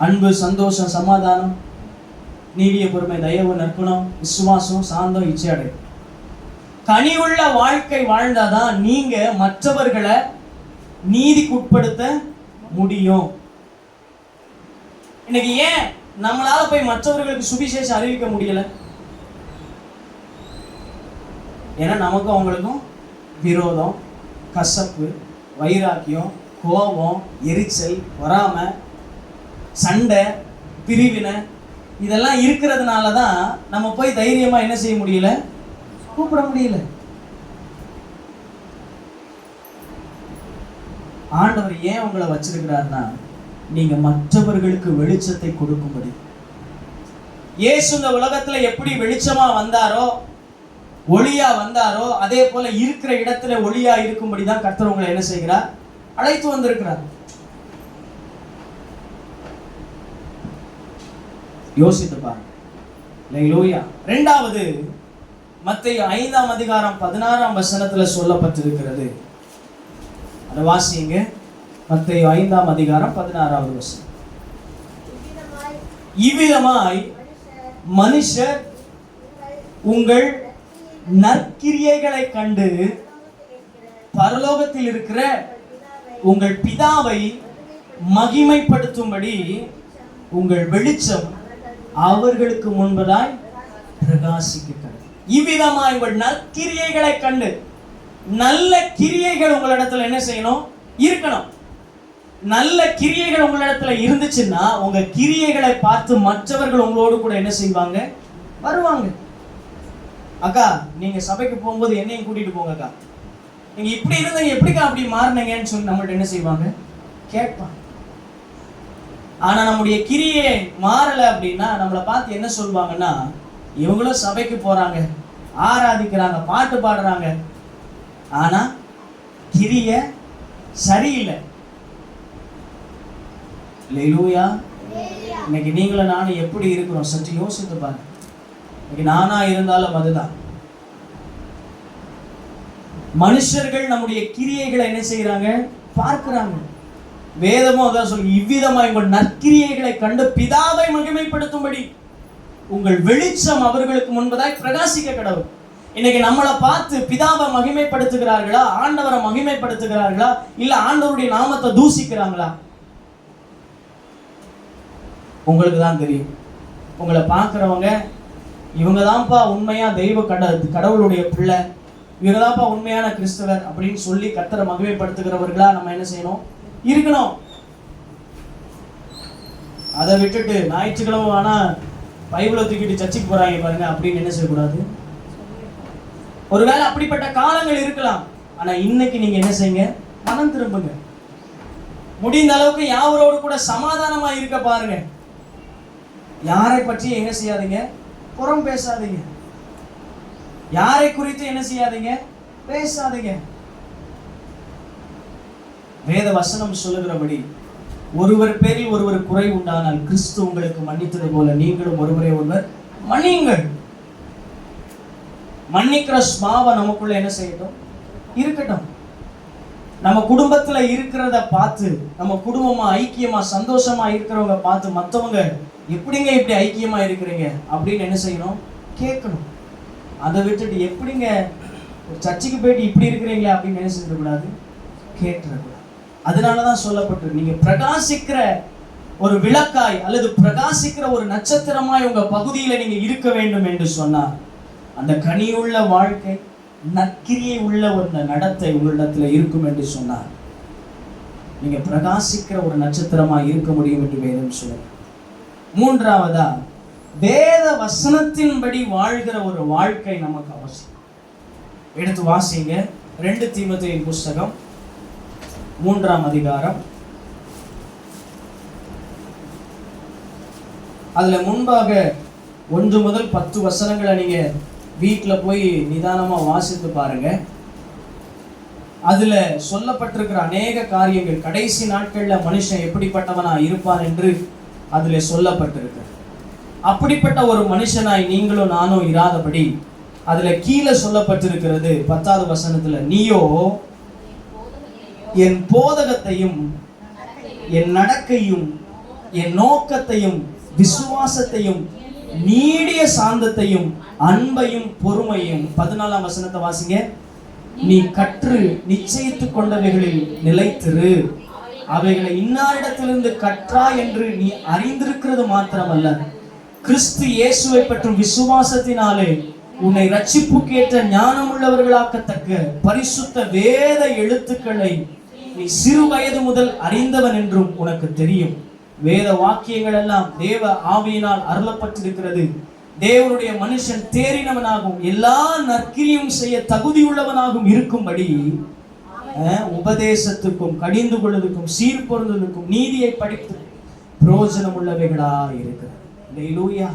அன்பு, சந்தோஷம், சமாதானம், நீடிய பொறுமை, தயவு, நற்குணம், விசுவாசம், சாந்தம், இச்சையடக்கம். கனி உள்ள வாழ்க்கை வாழ்ந்தாதான் நீங்க மற்றவர்களை நீதிக்கு உட்படுத்த முடியும். இன்னைக்கு ஏன் நம்மளால போய் மற்றவர்களுக்கு சுவிசேஷம் அறிவிக்க முடியல? ஏன்னா நமக்கும் அவங்களுக்கும் விரோதம், கசப்பு, வைராக்கியம், கோபம், எரிச்சல், பொறாமை, சண்டை, பிரிவினை இதெல்லாம் இருக்கிறதுனால தான் நம்ம போய் தைரியமா என்ன செய்ய முடியல? கூப்பிட முடியல. ஆண்டவர் ஏன் உங்களை வச்சிருக்கிறார்னா நீங்க மற்றவர்களுக்கு வெளிச்சத்தை கொடுக்கும்படி. இயேசு இந்த உலகத்துல எப்படி வெளிச்சமா வந்தாரோ, ஒளியா வந்தாரோ, அதே போல இருக்கிற இடத்துல ஒளியா இருக்கும்படி தான் கர்த்தர் உங்களை என்ன செய்கிறார்? அழைத்து வந்திருக்கிறார். யோசித்து பாருங்க. அல்லேலூயா. இரண்டாவது, மத்தேயு 5ஆம் அதிகாரம் 16ஆம் வசனத்துல சொல்லப்பட்டிருக்கிறது. அதை வாசிங்க. மத்தேயு 5ஆம் அதிகாரம் 16வது வசனம். இவ்விதமாய் மனுஷர் உங்கள் நற்கிரியைகளை கண்டு பரலோகத்தில் இருக்கிற உங்கள் பிதாவை மகிமைப்படுத்தும்படி உங்கள் வெளிச்சம் அவர்களுக்கு முன்பதாய் பிரகாசிக்கிறது. இவ்விதமாய் உங்கள் நற்கிரியைகளை கண்டு, நல்ல கிரியைகள் உங்களிடத்துல என்ன செய்யணும்? இருக்கணும். நல்ல கிரியைகள் உங்களிடத்துல இருந்துச்சுன்னா உங்க கிரியைகளை பார்த்து மற்றவர்கள் உங்களோடு கூட என்ன செய்வாங்க? வருவாங்க. அக்கா, நீங்க சபைக்கு போகும்போது என்னையும் கூட்டிட்டு போங்க அக்கா, நீங்க இப்படி இருந்தீங்க, எப்படிக்கா அப்படி மாறினீங்கன்னு சொல்லி நம்மள்ட்ட என்ன செய்வாங்க? கேட்பாங்க. ஆனா நம்முடைய கிரியை மாறல அப்படின்னா நம்மளை பார்த்து என்ன சொல்லுவாங்கன்னா, இவங்களும் சபைக்கு போறாங்க, ஆராதிக்கிறாங்க, பாட்டு பாடுறாங்க, ஆனா கிரிய சரியில்லை. அல்லேலூயா. இன்னைக்கு நீங்களும் நானும் எப்படி இருக்கிறோம் சற்று யோசித்து பாருங்க. இன்னைக்கு நானா இருந்தாலும் அதுதான். மனுஷர்கள் நம்முடைய கிரியைகளை என்ன செய்யறாங்க? பார்க்கிறாங்க. வேதமும் அதான் சொல்லி, இவ்விதமாய் உங்கள் நற்கிரியைகளை கண்டு பிதாவை மகிமைப்படுத்தும்படி உங்கள் வெளிச்சம் அவர்களுக்கு முன்பதாய் பிரகாசிக்க கடவுள். இன்னைக்கு நம்மளை பார்த்து பிதாவை மகிமைப்படுத்துகிறார்களா, ஆண்டவரை மகிமைப்படுத்துகிறார்களா, இல்ல ஆண்டவருடைய நாமத்தை தூசிக்கிறாங்களா? உங்களுக்கு தான் தெரியும். உங்களை பார்க்கிறவங்க இவங்க தான்ப்பா உண்மையா தெய்வ கடவுளுடைய பிள்ளை, இவங்க தான்ப்பா உண்மையான கிறிஸ்தவர் அப்படின்னு சொல்லி கர்த்தரை மகிமைப்படுத்துகிறவர்களா நம்ம என்ன செய்யணும்? இருக்கணும். அதை விட்டுட்டு ஞாயிற்றுக்கிழமை ஆனா பைபிளை தூக்கிட்டு சர்ச்சுக்கு போறாங்க பாருங்க அப்படின்னு என்ன செய்யக்கூடாது. ஒருவேளை அப்படிப்பட்ட காலங்கள் இருக்கலாம். ஆனா இன்னைக்கு நீங்க என்ன செய்யுங்க? மனம் திரும்புங்க. முடிந்த அளவுக்கு யாவரோடு கூட சமாதானமா இருக்க பாருங்க. யாரை பற்றி என்ன செய்யாதீங்க? புறம் பேசாதீங்க. யாரை குறித்து என்ன செய்யாதீங்க? பேசாதீங்க. வேத வசனம் சொல்லுகிறபடி ஒருவர் பேரில் ஒருவர் குறை உண்டானால் கிறிஸ்து உங்களுக்கு மன்னித்தது போல நீங்களும் ஒருவரை ஒருவர் மன்னியுங்கள். மன்னிக்கிற ஸ்வாபம் நமக்குள்ள என்ன செய்யட்டும்? இருக்கட்டும். நம்ம குடும்பத்துல இருக்கிறத பார்த்து, நம்ம குடும்பமா ஐக்கியமா சந்தோஷமா இருக்கிறவங்க பார்த்து மற்றவங்க எப்படிங்க இப்படி ஐக்கியமா இருக்கிறீங்க அப்படின்னு என்ன செய்யணும்? கேட்கணும். அதை விட்டுட்டு எப்படிங்க சர்ச்சுக்கு போயிட்டு இப்படி இருக்கிறீங்களா அப்படின்னு என்ன செய்யக்கூடாது? கேட்டுறக்கூடாது. அதனாலதான் சொல்லப்பட்டிருக்கு, நீங்க பிரகாசிக்கிற ஒரு விளக்காய் அல்லது பிரகாசிக்கிற ஒரு நட்சத்திரமாய் உங்க பகுதியில நீங்க இருக்க வேண்டும் என்று சொன்னார். அந்த கனியுள்ள வாழ்க்கை, நற்கிரியை உள்ள ஒரு நடத்தை உங்களிடத்துல இருக்கும் என்று சொன்னார். நீங்க பிரகாசிக்கிற ஒரு நட்சத்திரமாய் இருக்க முடியும் என்று வேதம் சொல்லுங்க. மூன்றாவதா, வேத வசனத்தின்படி வாழ்கிற ஒரு வாழ்க்கை நமக்கு அவசியம். எடுத்து வாசிங்க 2 தீமோத்தேயு புஸ்தகம் 3ஆம் அதிகாரம். அதுல முன்பாக 1 முதல் 10 வசனங்களை நீங்க வீட்டுல போய் நிதானமா வாசித்து பாருங்க. அதுல சொல்லப்பட்டிருக்கிற அநேக காரியங்கள், கடைசி நாட்கள்ல மனுஷன் எப்படிப்பட்டவனா இருப்பான் என்று அதுல சொல்லப்பட்டிருக்கு. அப்படிப்பட்ட ஒரு மனுஷனாய் நீங்களும் நானும் இராதபடி அதுல கீழே சொல்லப்பட்டிருக்கிறது 10வது வசனத்துல, நீயோ என் போதகத்தையும் என் நடக்கையும் என் நோக்கத்தையும் விசுவாசத்தையும் நீடிய சாந்தத்தையும் அன்பையும் பொறுமையும். 14ஆம் வசனத்தை வாசிங்க. நீ கற்று நிச்சயித்துக் கொண்டவைகளில் நிலைத்திரு, அவைகளை இன்னாரிடத்திலிருந்து கற்றா என்று நீ அறிந்திருக்கிறது மாத்திரமல்ல, கிறிஸ்து இயேசுவை பற்றும் விசுவாசத்தினாலே உன்னை ரட்சிப்புக்கேற்ற ஞானம் உள்ளவர்களாக்கத்தக்க பரிசுத்த வேத எழுத்துக்களை நீ சிறு வயது முதல் அறிந்தவன் என்றும் உனக்கு தெரியும். வேத வாக்கியங்கள் எல்லாம் தேவ ஆவியினால் அருளப்பட்டிருக்கிறது. தேவனுடைய மனுஷன் தேறினவனாகவும் எல்லா நற்கிரியும் செய்ய தகுதியுள்ளவனாகவும் இருக்கும்படி உபதேசத்துக்கும் கடிந்து கொள்வதற்கும் சீர்பொருந்துவதற்கும் நீதியை படித்து பிரயோஜனம் உள்ளவைகளா இருக்கிறது. அல்லேலூயா.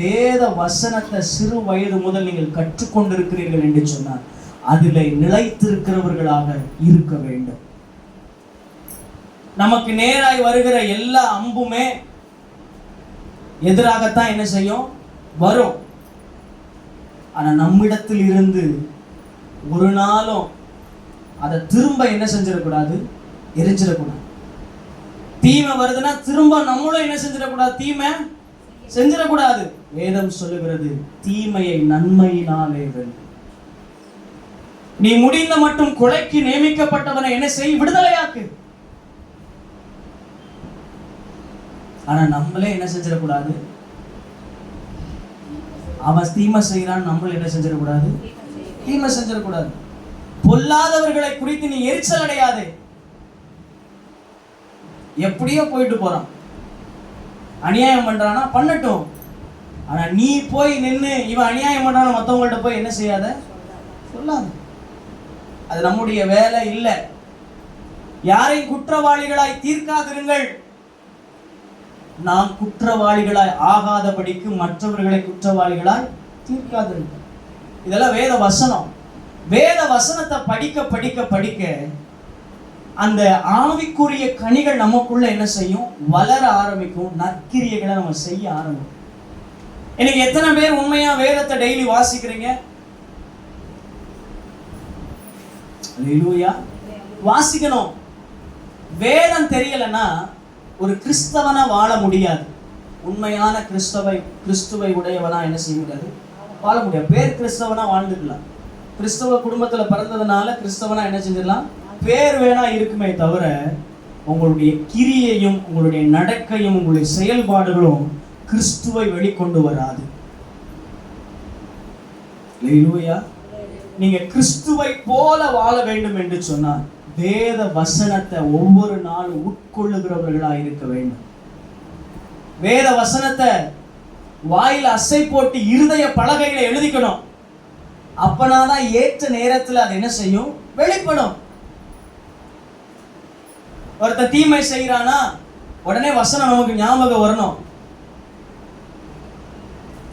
வேத வசனத்தை சிறு வயது முதல் நீங்கள் கற்றுக்கொண்டிருக்கிறீர்கள் என்று சொன்னார், அதில் நிலைத்திருக்கிறவர்களாக இருக்க வேண்டும். நமக்கு நேராய் வருகிற எல்லா அம்புமே எதிராகத்தான் என்ன செய்யும்? வரும். ஆனா நம்மிடத்தில் இருந்து ஒரு நாளும் அதை திரும்ப என்ன செஞ்சிடக்கூடாது? எரிஞ்சிடக்கூடாது. தீமை வருதுன்னா திரும்ப நம்மளும் என்ன செஞ்சிடக்கூடாது? தீமை செஞ்சிடக்கூடாது. வேதம் சொல்லுகிறது, தீமையை நன்மையினாலே வெல்லும். நீ முடிந்த மட்டும் கொலைக்கு நியமிக்கப்பட்டவனை என்ன செய், விடுதலையாக்கு. ஆனா நம்மளே என்ன செஞ்சிடக்கூடாது, அவன் தீமை செய்யறான், நம்மள என்ன செஞ்சிடக்கூடாது, தீமை செஞ்சிடக்கூடாது. பொல்லாதவர்களை குறித்து நீ எரிச்சல் அடையாதே. எப்படியோ போயிட்டு போறான், அநியாயம் பண்றானா பண்ணட்டும். ஆனா நீ போய் நின்று இவன் அநியாயம் பண்றான மற்றவங்கள்ட்ட போய் என்ன செய்யாத, சொல்லாத. அது நம்முடைய வேலை இல்லை. யாரையும் குற்றவாளிகளாய் தீர்க்காதிருங்கள். நாம் குற்றவாளிகளாய் ஆகாதபடிக்கு மற்றவர்களை குற்றவாளிகளாய் தீர்க்காதிருங்கள். இதெல்லாம் வேத வசனம். வேத வசனத்தை படிக்க படிக்க படிக்க அந்த ஆவிக்குரிய கனிகள் நமக்குள்ள என்ன செய்யும், வளர ஆரம்பிக்கும். நற்கிரியைகளை நம்ம செய்ய ஆரம்பிக்கும். இன்னைக்கு எத்தனை பேர் உண்மையா வேதத்தை டெய்லி வாசிக்கிறீங்க? அல்லேலூயா. வாசிக்கணும். வேதம் தெரியலன்னா ஒரு கிறிஸ்தவனா வாழ முடியாது. உண்மையான கிறிஸ்துவை உடையவனா என்ன செய்ய முடியாது, வாழ முடியாது. பேர் கிறிஸ்தவனா வாழ்ந்துக்கலாம். கிறிஸ்தவ குடும்பத்துல பிறந்ததுனால கிறிஸ்தவனா என்ன செஞ்சிடலாம், பேர் வேணா இருக்குமே தவிர உங்களுடைய கிரியையும் உங்களுடைய நடக்கையும் உங்களுடைய செயல்பாடுகளும் கிறிஸ்துவை வெளிக்கொண்டு வராது. அல்லேலூயா. நீங்க கிறிஸ்துவை போல வாழ வேண்டும் என்று சொன்னால் வேத வசனத்தை ஒவ்வொரு நாளும் உட்கொள்ளுகிறவர்களா இருக்க வேண்டும். வேத வசனத்தை வாயில அசை போட்டு இருதய பலகைகளை எழுதிக்கணும். அப்பனாதான் ஏற்ற நேரத்தில் அது என்ன செய்யும், வெளிப்படும். ஒருத்தர் தீமை செய்யறானா உடனே வசனம் நமக்கு ஞாபகம் வரணும்.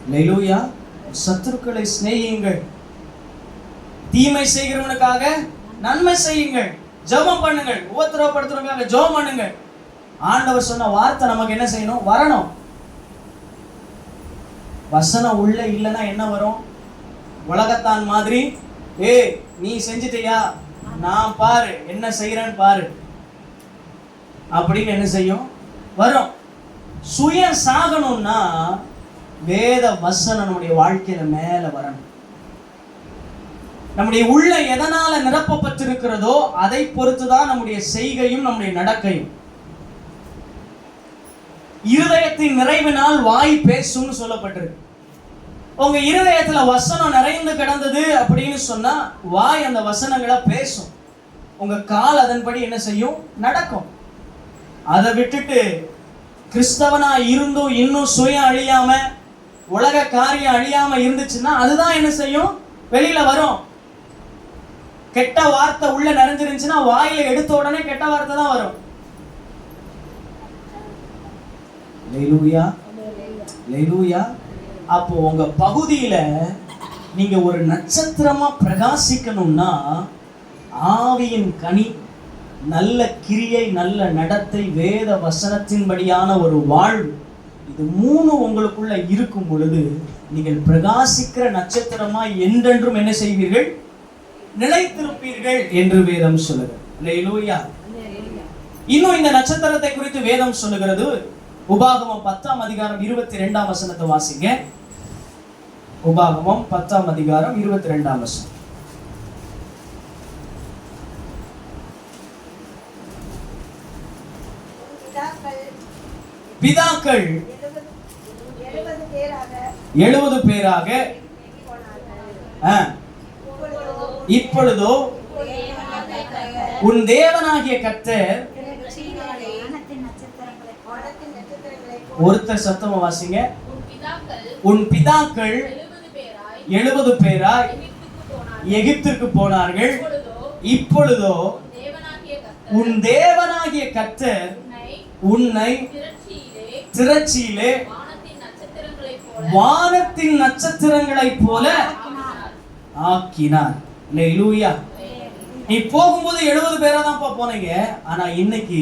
அல்லேலூயா. சத்துருக்களை சிநேகியுங்கள், தீமை செய்கிறவனுக்காக நன்மை செய்யுங்கள், ஜெபம் பண்ணுங்கள், உபத்திரவப்படுத்துறவங்களுக்காக ஜெபம் பண்ணுங்கள். ஆண்டவர் சொன்ன வார்த்தை நமக்கு என்ன செய்யணும், வரணும். வசனம் உள்ள இல்லைன்னா என்ன வரும், உலகத்தான் மாதிரி நீ செஞ்சிட்டியா, நான் பாரு என்ன செய்யறேன்னு பாரு அப்படின்னு என்ன செய்யும், வரும். சுய சாகணும்னா வேத வசனம் நம்முடைய வாழ்க்கையில மேல வரணும். நம்முடைய உள்ள எதனால நிரப்பப்பட்டிருக்கிறதோ அதை பொறுத்துதான் நம்முடைய செய்கையும் நம்முடைய நடக்கையும். இருதயத்தின் நிறைவினால் வாய் பேசும்னு சொல்லப்பட்டிருக்கு. உங்க இருதயத்துல வசனம் நிறைந்து கிடந்தது அப்படின்னு சொன்னா வாய் அந்த வசனங்களை பேசும். உங்க கால் அதன்படி என்ன செய்யும், நடக்கும். அதை விட்டுட்டு கிறிஸ்தவனா இருந்தும் இன்னும் சுயம் அழியாம உலக காரியம் அழியாம இருந்துச்சுன்னா அதுதான் என்ன செய்யும், வெளியில வரும். கெட்ட வார்த்தை உள்ள நிறைஞ்சிருந்துச்சுன்னா வாயில எடுத்த உடனே கெட்ட வார்த்தை தான் வரும். அல்லேலூயா, அல்லேலூயா. அப்போ உங்க பகுதியில நீங்க ஒரு நட்சத்திரமா பிரகாசிக்கணும்னா ஆவியின் கனி, நல்ல கிரியை, நல்ல நடத்தை, வேத வசனத்தின்படியான ஒரு வாழ்வு, இது மூணு உங்களுக்குள்ள இருக்கும் பொழுது நீங்கள் பிரகாசிக்கிற நட்சத்திரமா என்றென்றும் என்ன செய்வீர்கள், நிலைத்திருப்பீர்கள் என்று வேதம் சொல்லுகிறது. அல்லேலூயா. இன்னும் இந்த நட்சத்திரத்தை குறித்து வேதம் சொல்லுகிறது. உபாகமம் 10ஆம் அதிகாரம் 22ஆம் வசனத்தை வாசிங்க. உபாகமம் 10ஆம் அதிகாரம் 22ஆம் வசனம். பிதாக்கள் 70 பேராக இப்பொழுதோ உன் தேவனாகிய கர்த்தர், ஒருத்தர் சத்தமா வாசிங்க, உன் பிதாக்கள் 70 பேராய் எகிப்திற்கு போனார்கள். இப்பொழுதோ உன் தேவனாகிய கர்த்தர் உன்னை திரட்சியிலே வானத்தின் நட்சத்திரங்களைப் போல ஆக்கினார். அல்லேலூயா. நீ போகும்போது 70 பேரா தான் போனீங்க. ஆனா இன்னைக்கு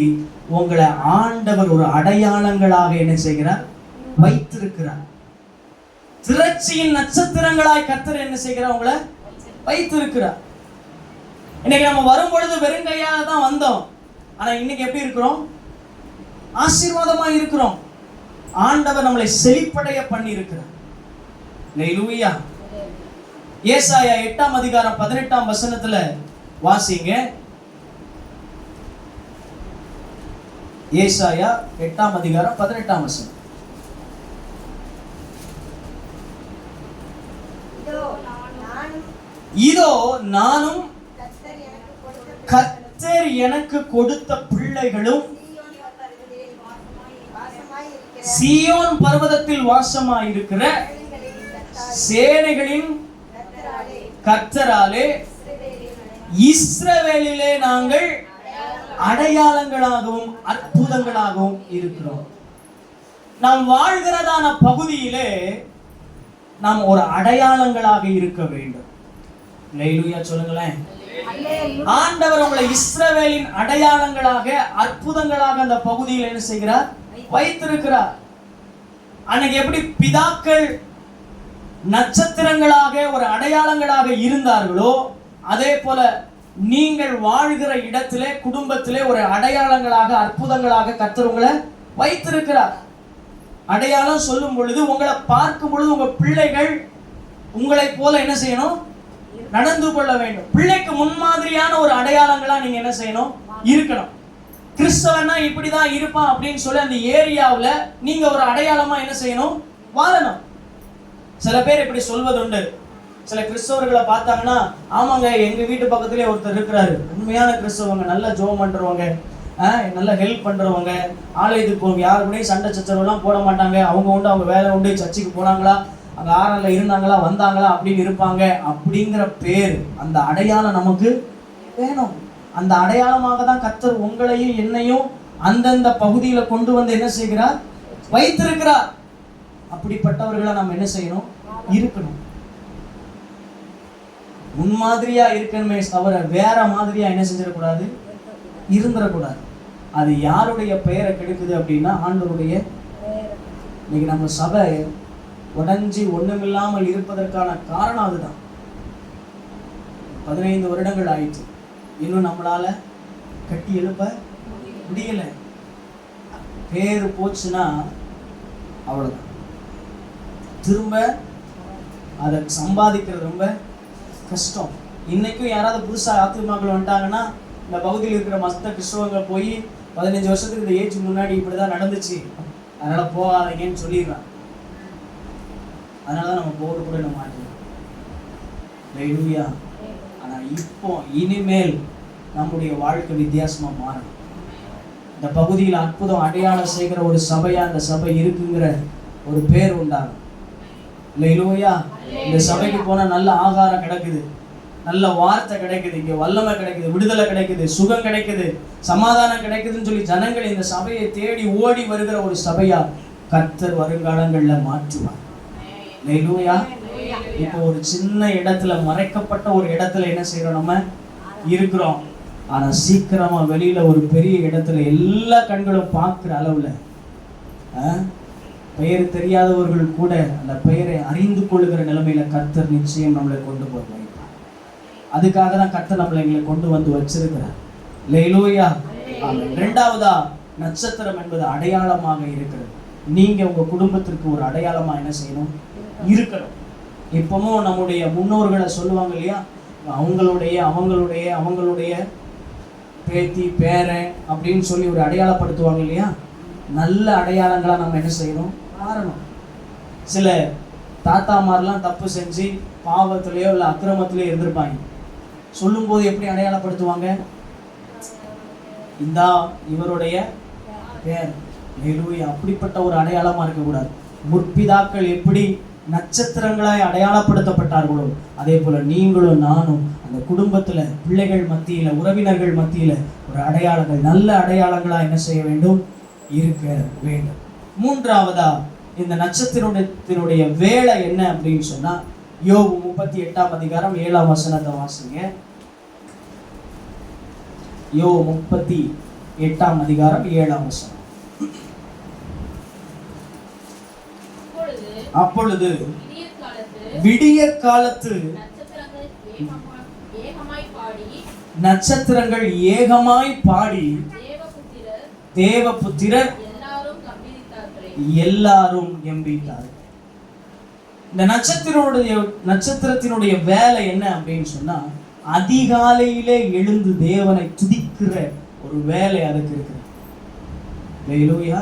உங்களை ஆண்டவர் ஒரு அடையாளங்களாக என்ன செய்கிறார், வைத்திருக்கிறார். திரட்சியின் நட்சத்திரங்களாய் கர்த்தர் என்ன செய்கிறார், உங்களை வைத்திருக்கிறார். இன்னைக்கு நம்ம வரும் பொழுது வெறுங்கையாக தான் வந்தோம். ஆனா இன்னைக்கு எப்படி இருக்கிறோம், ஆசீர்வாதமா இருக்கிறோம். ஆண்டவர் நம்மளை செழிப்படைய பண்ணி இருக்கிறார். அல்லேலூயா. ஏசாயா 8ஆம் அதிகாரம் 18ஆம் வசனத்துல வாசிங்க. ஏசாயா 8ஆம் அதிகாரம் 18ஆம் வசனம். இதோ நானும் கர்த்தர் எனக்கு கொடுத்த பிள்ளைகளும் சீயோன் பர்வதத்தில் வாசமாயிருக்கிற சேனைகளின் கர்த்தராலே இஸ்ரவேலிலே நாங்கள் அடையாளங்களாகவும் அற்புதங்களாகவும் இருக்கிறோம். நாம் வாழ்கிறதான பகுதியிலே நாம் ஒரு அடையாளங்களாக இருக்க வேண்டும். அல்லேலூயா சொல்லுங்களேன். ஆண்டவர் உங்களை இஸ்ரவேலின் அடையாளங்களாக அற்புதங்களாக அந்த பகுதியில் என்ன செய்கிறார்? வைத்திருக்கிறார். அன்னைக்கு எப்படி பிதாக்கள் நட்சத்திரங்களாக ஒரு அடையாளங்களாக இருந்தார்களோ, அதே போல நீங்கள் வாழ்கிற இடத்திலே குடும்பத்திலே ஒரு அடையாளங்களாக அற்புதங்களாக கர்த்தர் உங்களை வைத்திருக்கிறார். அடையாளம் சொல்லும் பொழுது உங்களை பார்க்கும் பொழுது உங்க பிள்ளைகள் உங்களை போல என்ன செய்யணும்? நடந்து கொள்ள வேண்டும். பிள்ளைக்கு முன்மாதிரியான ஒரு அடையாளங்களா நீங்க என்ன செய்யணும்? இருக்கணும். கிறிஸ்தவனா இப்படிதான் இருப்பான் அப்படின்னு சொல்லி அந்த ஏரியாவுல நீங்க ஒரு அடையாளமா என்ன செய்யணும்? வாழணும். சில பேர் இப்படி சொல்வது உண்டு. சில கிறிஸ்தவர்களை பார்த்தாங்கன்னா, ஆமாங்க எங்க வீட்டு பக்கத்திலே ஒருத்தர் இருக்கிறாரு, உண்மையான கிறிஸ்தவங்க, நல்லா ஜெபம் பண்றவங்க, நல்லா ஹெல்ப் பண்றவங்க, ஆலயத்துக்கு போங்க, யாருக்குமே சண்டை சச்சரவுலாம் போட மாட்டாங்க, அவங்க உண்டு அவங்க வேலை உண்டு, சர்ச்சுக்கு போனாங்களா, அங்க ஆரல்ல இருந்தாங்களா, வந்தாங்களா அப்படின்னு இருப்பாங்க. அப்படிங்கிற பேர், அந்த அடையாளம் நமக்கு வேணும். அந்த அடையாளமாக தான் கர்த்தர் உங்களையும் என்னையும் அந்தந்த பகுதியில கொண்டு வந்து என்ன செய்கிறார்? வைத்திருக்கிறார். அப்படிப்பட்டவர்களை நாம் என்ன செய்யணும்? இருக்கணும். முன்மாதிரியா இருக்கணுமே தவிர வேற மாதிரியா என்ன செஞ்சிடக்கூடாது? இருந்துடக்கூடாது. அது யாருடைய பெயரை கெடுக்குது அப்படின்னா ஆண்டவருடைய. இன்னைக்கு நம்ம சபை உடஞ்சி ஒண்ணுமில்லாமல் இருப்பதற்கான காரணம் அதுதான். 15 வருடங்கள் ஆயிடுச்சு, இன்னும் நம்மளால கட்டி எழுப்ப முடியல. பேரு போச்சுன்னா அவ்வளவுதான். திரும்ப அதை சம்பாதிக்கிறது ரொம்ப கஷ்டம். இன்னைக்கும் யாராவது புதுசா ஆத்துமாக்கள் வந்துட்டாங்கன்னா, இந்த பகுதியில் இருக்கிற மற்ற கிறிஸ்தவங்க போய் 15 வருஷத்துக்கு இந்த ஏஜ் முன்னாடி இப்படிதான் நடந்துச்சு, அதனால போகாதீங்கன்னு சொல்லிடுறான். அதனாலதான் நம்ம போர்டு கூட நம்ம மாட்டோம். ஆனா இப்போ இனிமேல் நம்முடைய வாழ்க்கை வித்தியாசமா மாறணும். இந்த பகுதியில் அற்புதம் அடையாளம் செய்கிற ஒரு சபையா இந்த சபை இருக்குங்கிற ஒரு பேர் உண்டாகும். இல்லையா? இந்த சபைக்கு போனா நல்ல ஆகாரம் கிடைக்குது, நல்ல வார்த்தை கிடைக்குது, இங்க வல்லமை கிடைக்குது, விடுதலை கிடைக்குது, சுகம் கிடைக்குது, சமாதானம் கிடைக்குதுன்னு சொல்லி ஜனங்கள் இந்த சபையை தேடி ஓடி வருகிற ஒரு சபையா கர்த்தர் வருங்காலங்கள்ல மாற்றுவார். இல்லையா? இப்போ ஒரு சின்ன இடத்துல, மறைக்கப்பட்ட ஒரு இடத்துல என்ன செய்யறோம்? நம்ம இருக்கிறோம். ஆனா சீக்கிரமா வெளியில ஒரு பெரிய இடத்துல எல்லா கண்களும் பார்க்கிற அளவுல பெயர் தெரியாதவர்கள் கூட அந்த பெயரை அறிந்து கொள்ளுகிற நிலைமையில கர்த்தர் நிச்சயம் நம்மளை கொண்டு போய் வைப்பார். அதுக்காக தான் கர்த்தர் நம்மளை எங்களை கொண்டு வந்து வச்சிருக்கிறார். அல்லேலூயா. இரண்டாவதா, நட்சத்திரம் என்பது அடையாளமாக இருக்கிறது. நீங்க உங்க குடும்பத்திற்கு ஒரு அடையாளமா என்ன செய்யணும்? இருக்கணும். இப்பவும் நம்முடைய முன்னோர்களை சொல்லுவாங்க இல்லையா, அவங்களுடைய அவங்களுடைய அவங்களுடைய பேத்தி பேரன் அப்படின்னு சொல்லி ஒரு அடையாளப்படுத்துவாங்க இல்லையா. நல்ல அடையாளங்களா நம்ம என்ன செய்யணும்? மாறணும். சில தாத்தாமாரெல்லாம் தப்பு செஞ்சு பாவத்திலேயோ இல்லை அக்கிரமத்திலேயோ இருந்திருப்பாங்க. சொல்லும் போது எப்படி அடையாளப்படுத்துவாங்க? இந்தா இவருடைய பேர். அப்படிப்பட்ட ஒரு அடையாளமா இருக்கக்கூடாது. முற்பிதாக்கள் எப்படி நட்சத்திரங்களாய் அடையாளப்படுத்தப்பட்டார்களோ அதே போல நீங்களும் நானும் அந்த குடும்பத்துல, பிள்ளைகள் மத்தியில, உறவினர்கள் மத்தியில ஒரு அடையாளங்கள், நல்ல அடையாளங்களா என்ன செய்ய வேண்டும்? இருக்க வேண்டும். மூன்றாவதா, இந்த நட்சத்திரத்தினுடைய வேலை என்ன அப்படின்னு சொன்னா, யோபு 38ஆம் அதிகாரம் 7ஆம் வசனத்தை வாசிங்க. யோபு 38ஆம் அதிகாரம் 7ஆம் வசனம். அப்பொழுது விடிய காலத்து நட்சத்திரங்கள் ஏகமாய் பாடி தேவபுத்திரர் எல்லாரும் கம்பீரித்தார்கள். இந்த நட்சத்திரத்தினுடைய வேலை என்ன அப்படின்னு சொன்னா, அதிகாலையிலே எழுந்து தேவனை துதிக்கிற ஒரு வேலை அதுக்கு இருக்கு. ஹல்லேலூயா.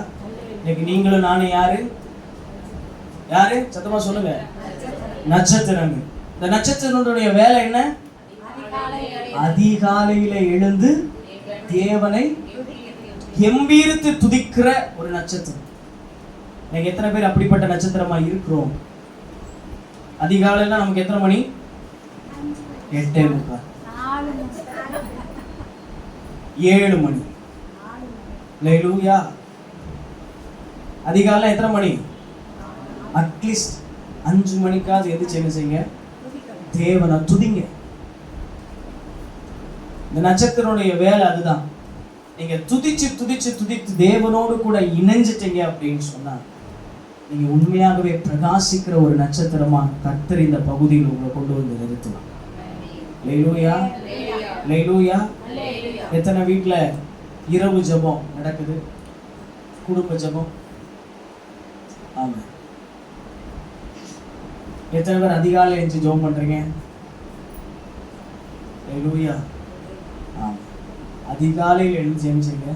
இன்னைக்கு நீங்களும் நானும் யாரு யாரு சத்தமா சொல்லுங்க, நட்சத்திரங்கள். இந்த நட்சத்திரனுடைய வேலை என்ன? அதிகாலையில எழுந்து தேவனை கம்பீரித்து துதிக்கிற ஒரு நட்சத்திரம். நீங்க எத்தனை பேர் அப்படிப்பட்ட நட்சத்திரமா இருக்கிறோம்? அதிகாலையில நமக்கு எத்தனை மணி? 8:45, 7 மணி. ஹல்லேலூயா. அதிகாலை எத்தனை மணி? அட்லீஸ்ட் 5 மணிக்காவது எந்திரிச்சு என்ன செய்யுங்க? தேவனை துதிங்க. இந்த நட்சத்திரனுடைய வேலை அதுதான். நீங்க துதிச்சு துதிச்சு துதித்து தேவனோடு கூட இணைஞ்சிட்டீங்க அப்படின்னு சொன்னா, நீங்க உண்மையாகவே பிரகாசிக்கிற ஒரு நட்சத்திரமா கர்த்தர் இந்த பகுதியில் உங்களை கொண்டு வந்து நிறுத்தலாம். ஹல்லேலூயா, ஹல்லேலூயா. எத்தனை வீட்டுல இரவு ஜெபம் நடக்குது? குடும்ப ஜெபம். ஆமா. எத்தனை பேர் அதிகாலை எழுந்து ஜெபம் பண்றீங்க? ஹல்லேலூயா. ஆமா, அதிகாலையில் எழுந்து எழுந்துங்க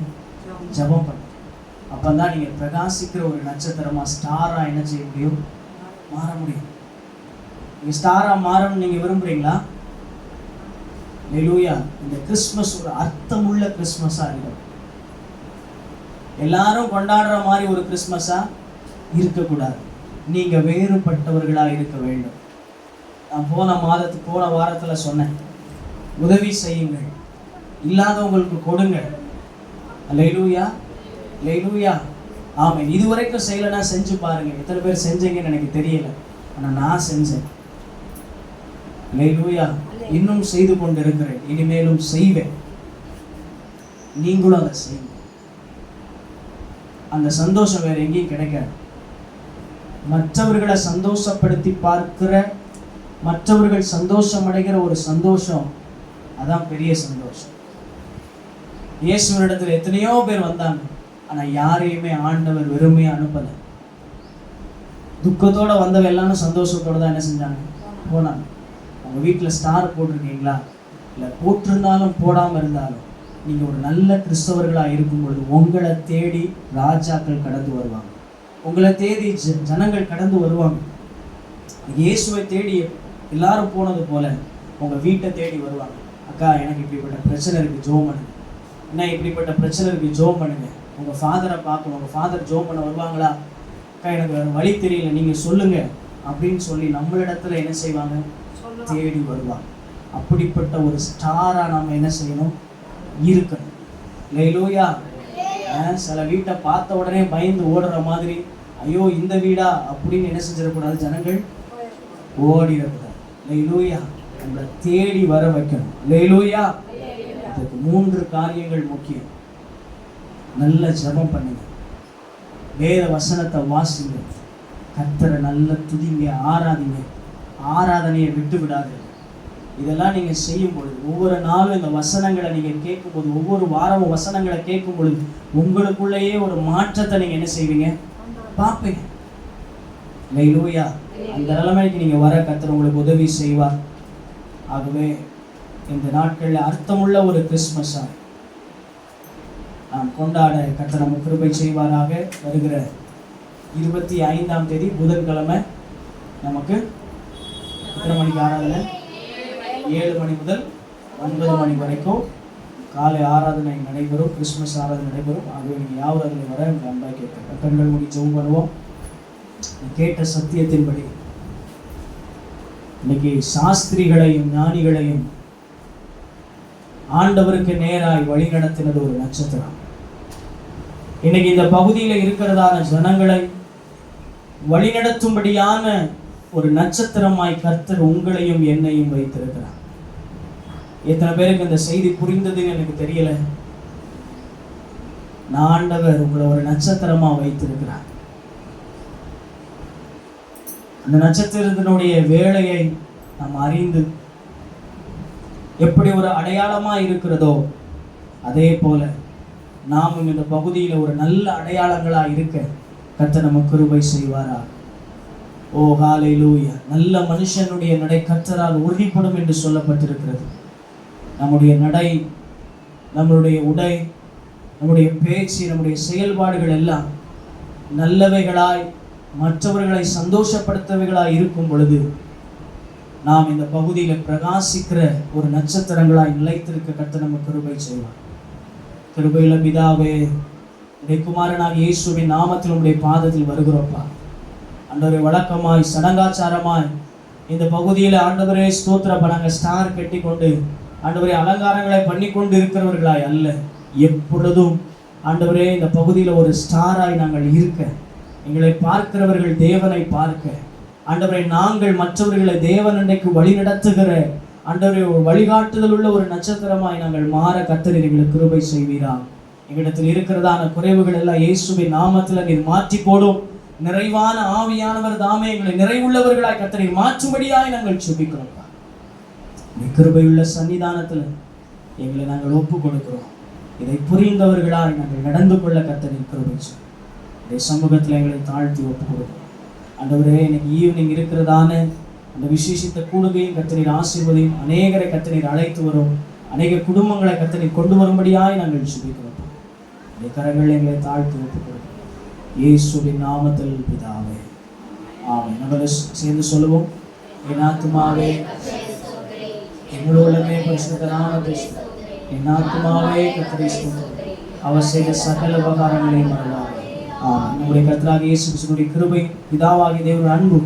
ஜெபம் பண்ணுங்க. அப்பதான் நீங்க பிரகாசிக்கிற ஒரு நட்சத்திரமா, ஸ்டாரா என்ன செய்ய முடியும்? மாற முடியும். நீங்க ஸ்டாரா மாறணும் நீங்க விரும்புறீங்களா? ஹல்லேலூயா. இந்த கிறிஸ்மஸ் ஒரு அர்த்தமுள்ள கிறிஸ்மஸா இருக்கும். எல்லாரும் கொண்டாடுற மாதிரி ஒரு கிறிஸ்மஸா இருக்கக்கூடாது. நீங்க வேறுபட்டவர்களா இருக்க வேண்டும். நான் போன வாரத்துல சொன்னேன், உதவி செய்யுங்கள், இல்லாதவங்களுக்கு கொடுங்க. ஹல்லேலூயா, ஹல்லேலூயா. ஆமென். இதுவரைக்கும் செய்யலைன்னா செஞ்சு பாருங்க. எத்தனை பேர் செஞ்சீங்கன்னு எனக்கு தெரியல, ஆனா நான் செஞ்சேன். ஹல்லேலூயா. இன்னும் செய்து கொண்டு இருக்கிறேன், இனிமேலும் செய்வேன். நீங்களும் அதை செய்யுங்க. அந்த சந்தோஷம் வேற எங்கேயும் கிடைக்காது. மற்றவர்களை சந்தோஷப்படுத்தி பார்க்கிற, மற்றவர்கள் சந்தோஷம் அடைகிற ஒரு சந்தோஷம், அதான் பெரிய சந்தோஷம். இயேசுவினிடத்தில் எத்தனையோ பேர் வந்தாங்க, ஆனா யாரையுமே ஆண்டவர் வெறுமையா அனுப்பல. துக்கத்தோட வந்தவ எல்லாரும் சந்தோஷத்தோட தான் என்ன செஞ்சாங்க? போனாங்க. உங்க வீட்டுல ஸ்டார் போட்டிருக்கீங்களா? இல்ல போட்டிருந்தாலும் போடாம இருந்தாலும், நீங்க ஒரு நல்ல கிறிஸ்தவர்களா இருக்கும் பொழுது உங்களை தேடி ராஜாக்கள் கடந்து வருவாங்க. உங்களை தேடி ஜனங்கள் கடந்து வருவாங்க. இயேசுவை தேடி எல்லாரும் போனது போல உங்க வீட்டை தேடி வருவாங்க. அக்கா, எனக்கு இப்படிப்பட்ட பிரச்சனை இருக்கு, ஜோம் பண்ணுங்க. என்ன இப்படிப்பட்ட பிரச்சனை இருக்கு, ஜோம் பண்ணுங்க. உங்க ஃபாதரை பார்க்கணும், உங்க ஃபாதர் ஜோம் பண்ண வருவாங்களா? அக்கா, எனக்கு வேற வழி தெரியல, நீங்க சொல்லுங்க அப்படின்னு சொல்லி நம்மளிடத்துல என்ன செய்வாங்க? தேடி வருவாங்க. அப்படிப்பட்ட ஒரு ஸ்டாரா நாம என்ன செய்யணும்? இருக்கணும். ஹல்லேலூயா. சில வீட்டை பார்த்த உடனே பயந்து ஓடுற மாதிரி, ஐயோ இந்த வீடா அப்படின்னு என்ன செஞ்சிடக்கூடாது? ஜனங்கள் ஓடிடக்கூடாது. ஹல்லேலூயா. நம்மளை தேடி வர வைக்கணும். ஹல்லேலூயா. அதுக்கு 3 காரியங்கள் முக்கியம். நல்ல ஜெபம் பண்ணுங்க, வேத வசனத்தை வாசிங்க, கர்த்தரை நல்ல துதிங்க, ஆராதிங்க, ஆராதனையை விட்டு விடாது. இதெல்லாம் நீங்க செய்யும் பொழுது, ஒவ்வொரு நாளும் இந்த வசனங்களை நீங்க கேட்கும் போது, ஒவ்வொரு வாரமும் வசனங்களை கேட்கும் பொழுது உங்களுக்குள்ளேயே ஒரு மாற்றத்தை நீங்க என்ன செய்வீங்க? பார்ப்பீங்க. ஹல்லேலூயா. அந்த நிலைமைக்கு நீங்க வர கர்த்தர் உங்களுக்கு உதவி செய்வார். ஆகவே இந்த நாட்களில் அர்த்தமுள்ள ஒரு கிறிஸ்மஸா நாம் கொண்டாட கர்த்தர் நமக்கு கிருபை செய்வாராக. வருகிற 25ஆம் தேதி புதன்கிழமை நமக்கு எத்தனை மணிக்கு ஆராதனை? 7 மணி முதல் 9 மணி வரைக்கும் காலை ஆராதனை நடைபெறும். கிறிஸ்மஸ் ஆராதனை நடைபெறும். ஆகவே நீங்கள் யாவது அதில் வர அன்பாக கேட்க கண்கள் மூடி ஜெபம் பண்ணுவோம். கேட்ட சத்தியத்தின்படி இன்னைக்கு சாஸ்திரிகளையும் ஞானிகளையும் ஆண்டவருக்கு நேராய் வழி நடத்தினது ஒரு நட்சத்திரம். இன்னைக்கு இந்த பகுதியில் இருக்கிறதான ஜனங்களை வழிநடத்தும்படியான ஒரு நட்சத்திரமாய் கர்த்தர் உங்களையும் என்னையும் வைத்திருக்கிறார். எத்தனை பேருக்கு இந்த செய்தி புரிந்ததுன்னு எனக்கு தெரியல. ஆண்டவர் உங்களை ஒரு நட்சத்திரமா வைத்திருக்கிறார். அந்த நட்சத்திரத்தினுடைய வேலையை நாம் அறிந்து எப்படி ஒரு அடையாளமா இருக்கிறதோ, அதே போல நாமும் இந்த பகுதியில் ஒரு நல்ல அடையாளங்களா இருக்க கர்த்தர் நமக்கு கிருபை செய்வாரா. ஓ ஹalleluya. நல்ல மனுஷனுடைய நடை கர்த்தரால் உறுதிப்படும் என்று சொல்லப்பட்டிருக்கிறது. நம்முடைய நடை, நம்மளுடைய உடை, நம்முடைய பேச்சு, நம்முடைய செயல்பாடுகள் எல்லாம் நல்லவைகளாய் மற்றவர்களை சந்தோஷப்படுத்தவைகளாய் இருக்கும் பொழுது நாம் இந்த பகுதியில் பிரகாசிக்கிற ஒரு நட்சத்திரங்களாய் நிலைத்திருக்க கர்த்தர் நமக்கு கிருபை செய்வார். கிருபையுள்ள பிதாவே, உடைய குமாரனாகிய இயேசுவின் நாமத்தில் உடைய பாதத்தில் வருகிறோப்பா. ஆண்டவரே, வழக்கமாய் சடங்காச்சாரமாய் இந்த பகுதியில் ஆண்டவரே ஸ்தோத்திரப்பா நாங்கள் ஸ்டார் கட்டி கொண்டு ஆண்டவரே அலங்காரங்களை பண்ணி கொண்டு இருக்கிறவர்களாய் அல்ல, எப்பொழுதும் ஆண்டவரே இந்த பகுதியில் ஒரு ஸ்டாராய் நாங்கள் இருக்க, எங்களை பார்க்கிறவர்கள் தேவனை பார்க்க, ஆண்டவரை நாங்கள் மற்றவர்களை தேவன் அன்றைக்கு வழி நடத்துகிற ஆண்டவரை ஒரு வழிகாட்டுதல் உள்ள ஒரு நட்சத்திரமாய் நாங்கள் மாற கர்த்தர் எங்களுக்கு கிருபை செய்வீரா. எங்களிடத்தில் இருக்கிறதான குறைவுகள் எல்லாம் இயேசுவின் நாமத்தில் நீர் மாற்றி போடும். நிறைவான ஆவியானவர் தாமே எங்களை நிறைவுள்ளவர்களாய் கர்த்தரை மாற்றும்படியாய் நாங்கள் சுபிக்கிறோம். கிருபையுள்ள சன்னிதானத்தில் எங்களை நாங்கள் ஒப்பு கொடுக்கிறோம். இதை புரிந்தவர்களாய் நாங்கள் நடந்து கொள்ள கர்த்தரை கிருபை செய்யும். இந்த சமூகத்தில் எங்களை தாழ்த்தி ஒப்பு கொடுக்கிறோம். ஆண்டவரே, இன்னைக்கு ஈவினிங் இருக்கிறதான அந்த விசேஷித்த கூடுகையும் கர்த்தரீர் ஆசீர்வதியும். அநேகரை கர்த்தரீர் அழைத்து வரும், அநேக குடும்பங்களை கர்த்தரீர் கொண்டு வரும்படியாய் நாங்கள் சுபிக்கிறோம். இந்த கரங்களை எங்களை தாழ்த்தி ஒப்பு கொடுக்கிறோம். இயேசுவின் நாமத்தில் பிதாவே, ஆமென். நம்ம சேர்ந்து சொல்லுவோம். என் ஆத்துமாவே எங்களுள்ளமே பரிசுத்தரான என் ஆத்துமாவே கர்த்தரை ஸ்தோத்திரி, அவர் செய்த சகல உபகாரங்களையும் மறவாதே. ஆமென். நம்முடைய கர்த்தராகிய இயேசு கிறிஸ்துவின் கிருபை, பிதாவாகிய தேவனுடைய அன்பு,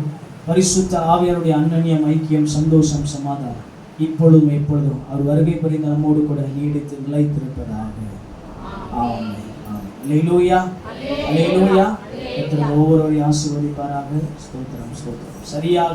பரிசுத்த ஆவியாருடைய அன்யோன்யம், ஐக்கியம், சந்தோஷம், சமாதானம் இப்பொழுதும் எப்பொழுதும் அவர் வருகை புரிந்த நம்மோடு கூட நீடித்து நிலைத்திருப்பதாக. ஆமென். அல்லேலூயா, அல்லேலூயா. கர்த்தர் ஒவ்வொருவரையும் ஆசீர்வதிப்பாராக. ஸ்தோத்திரம், ஸ்தோத்திரம். சரியாக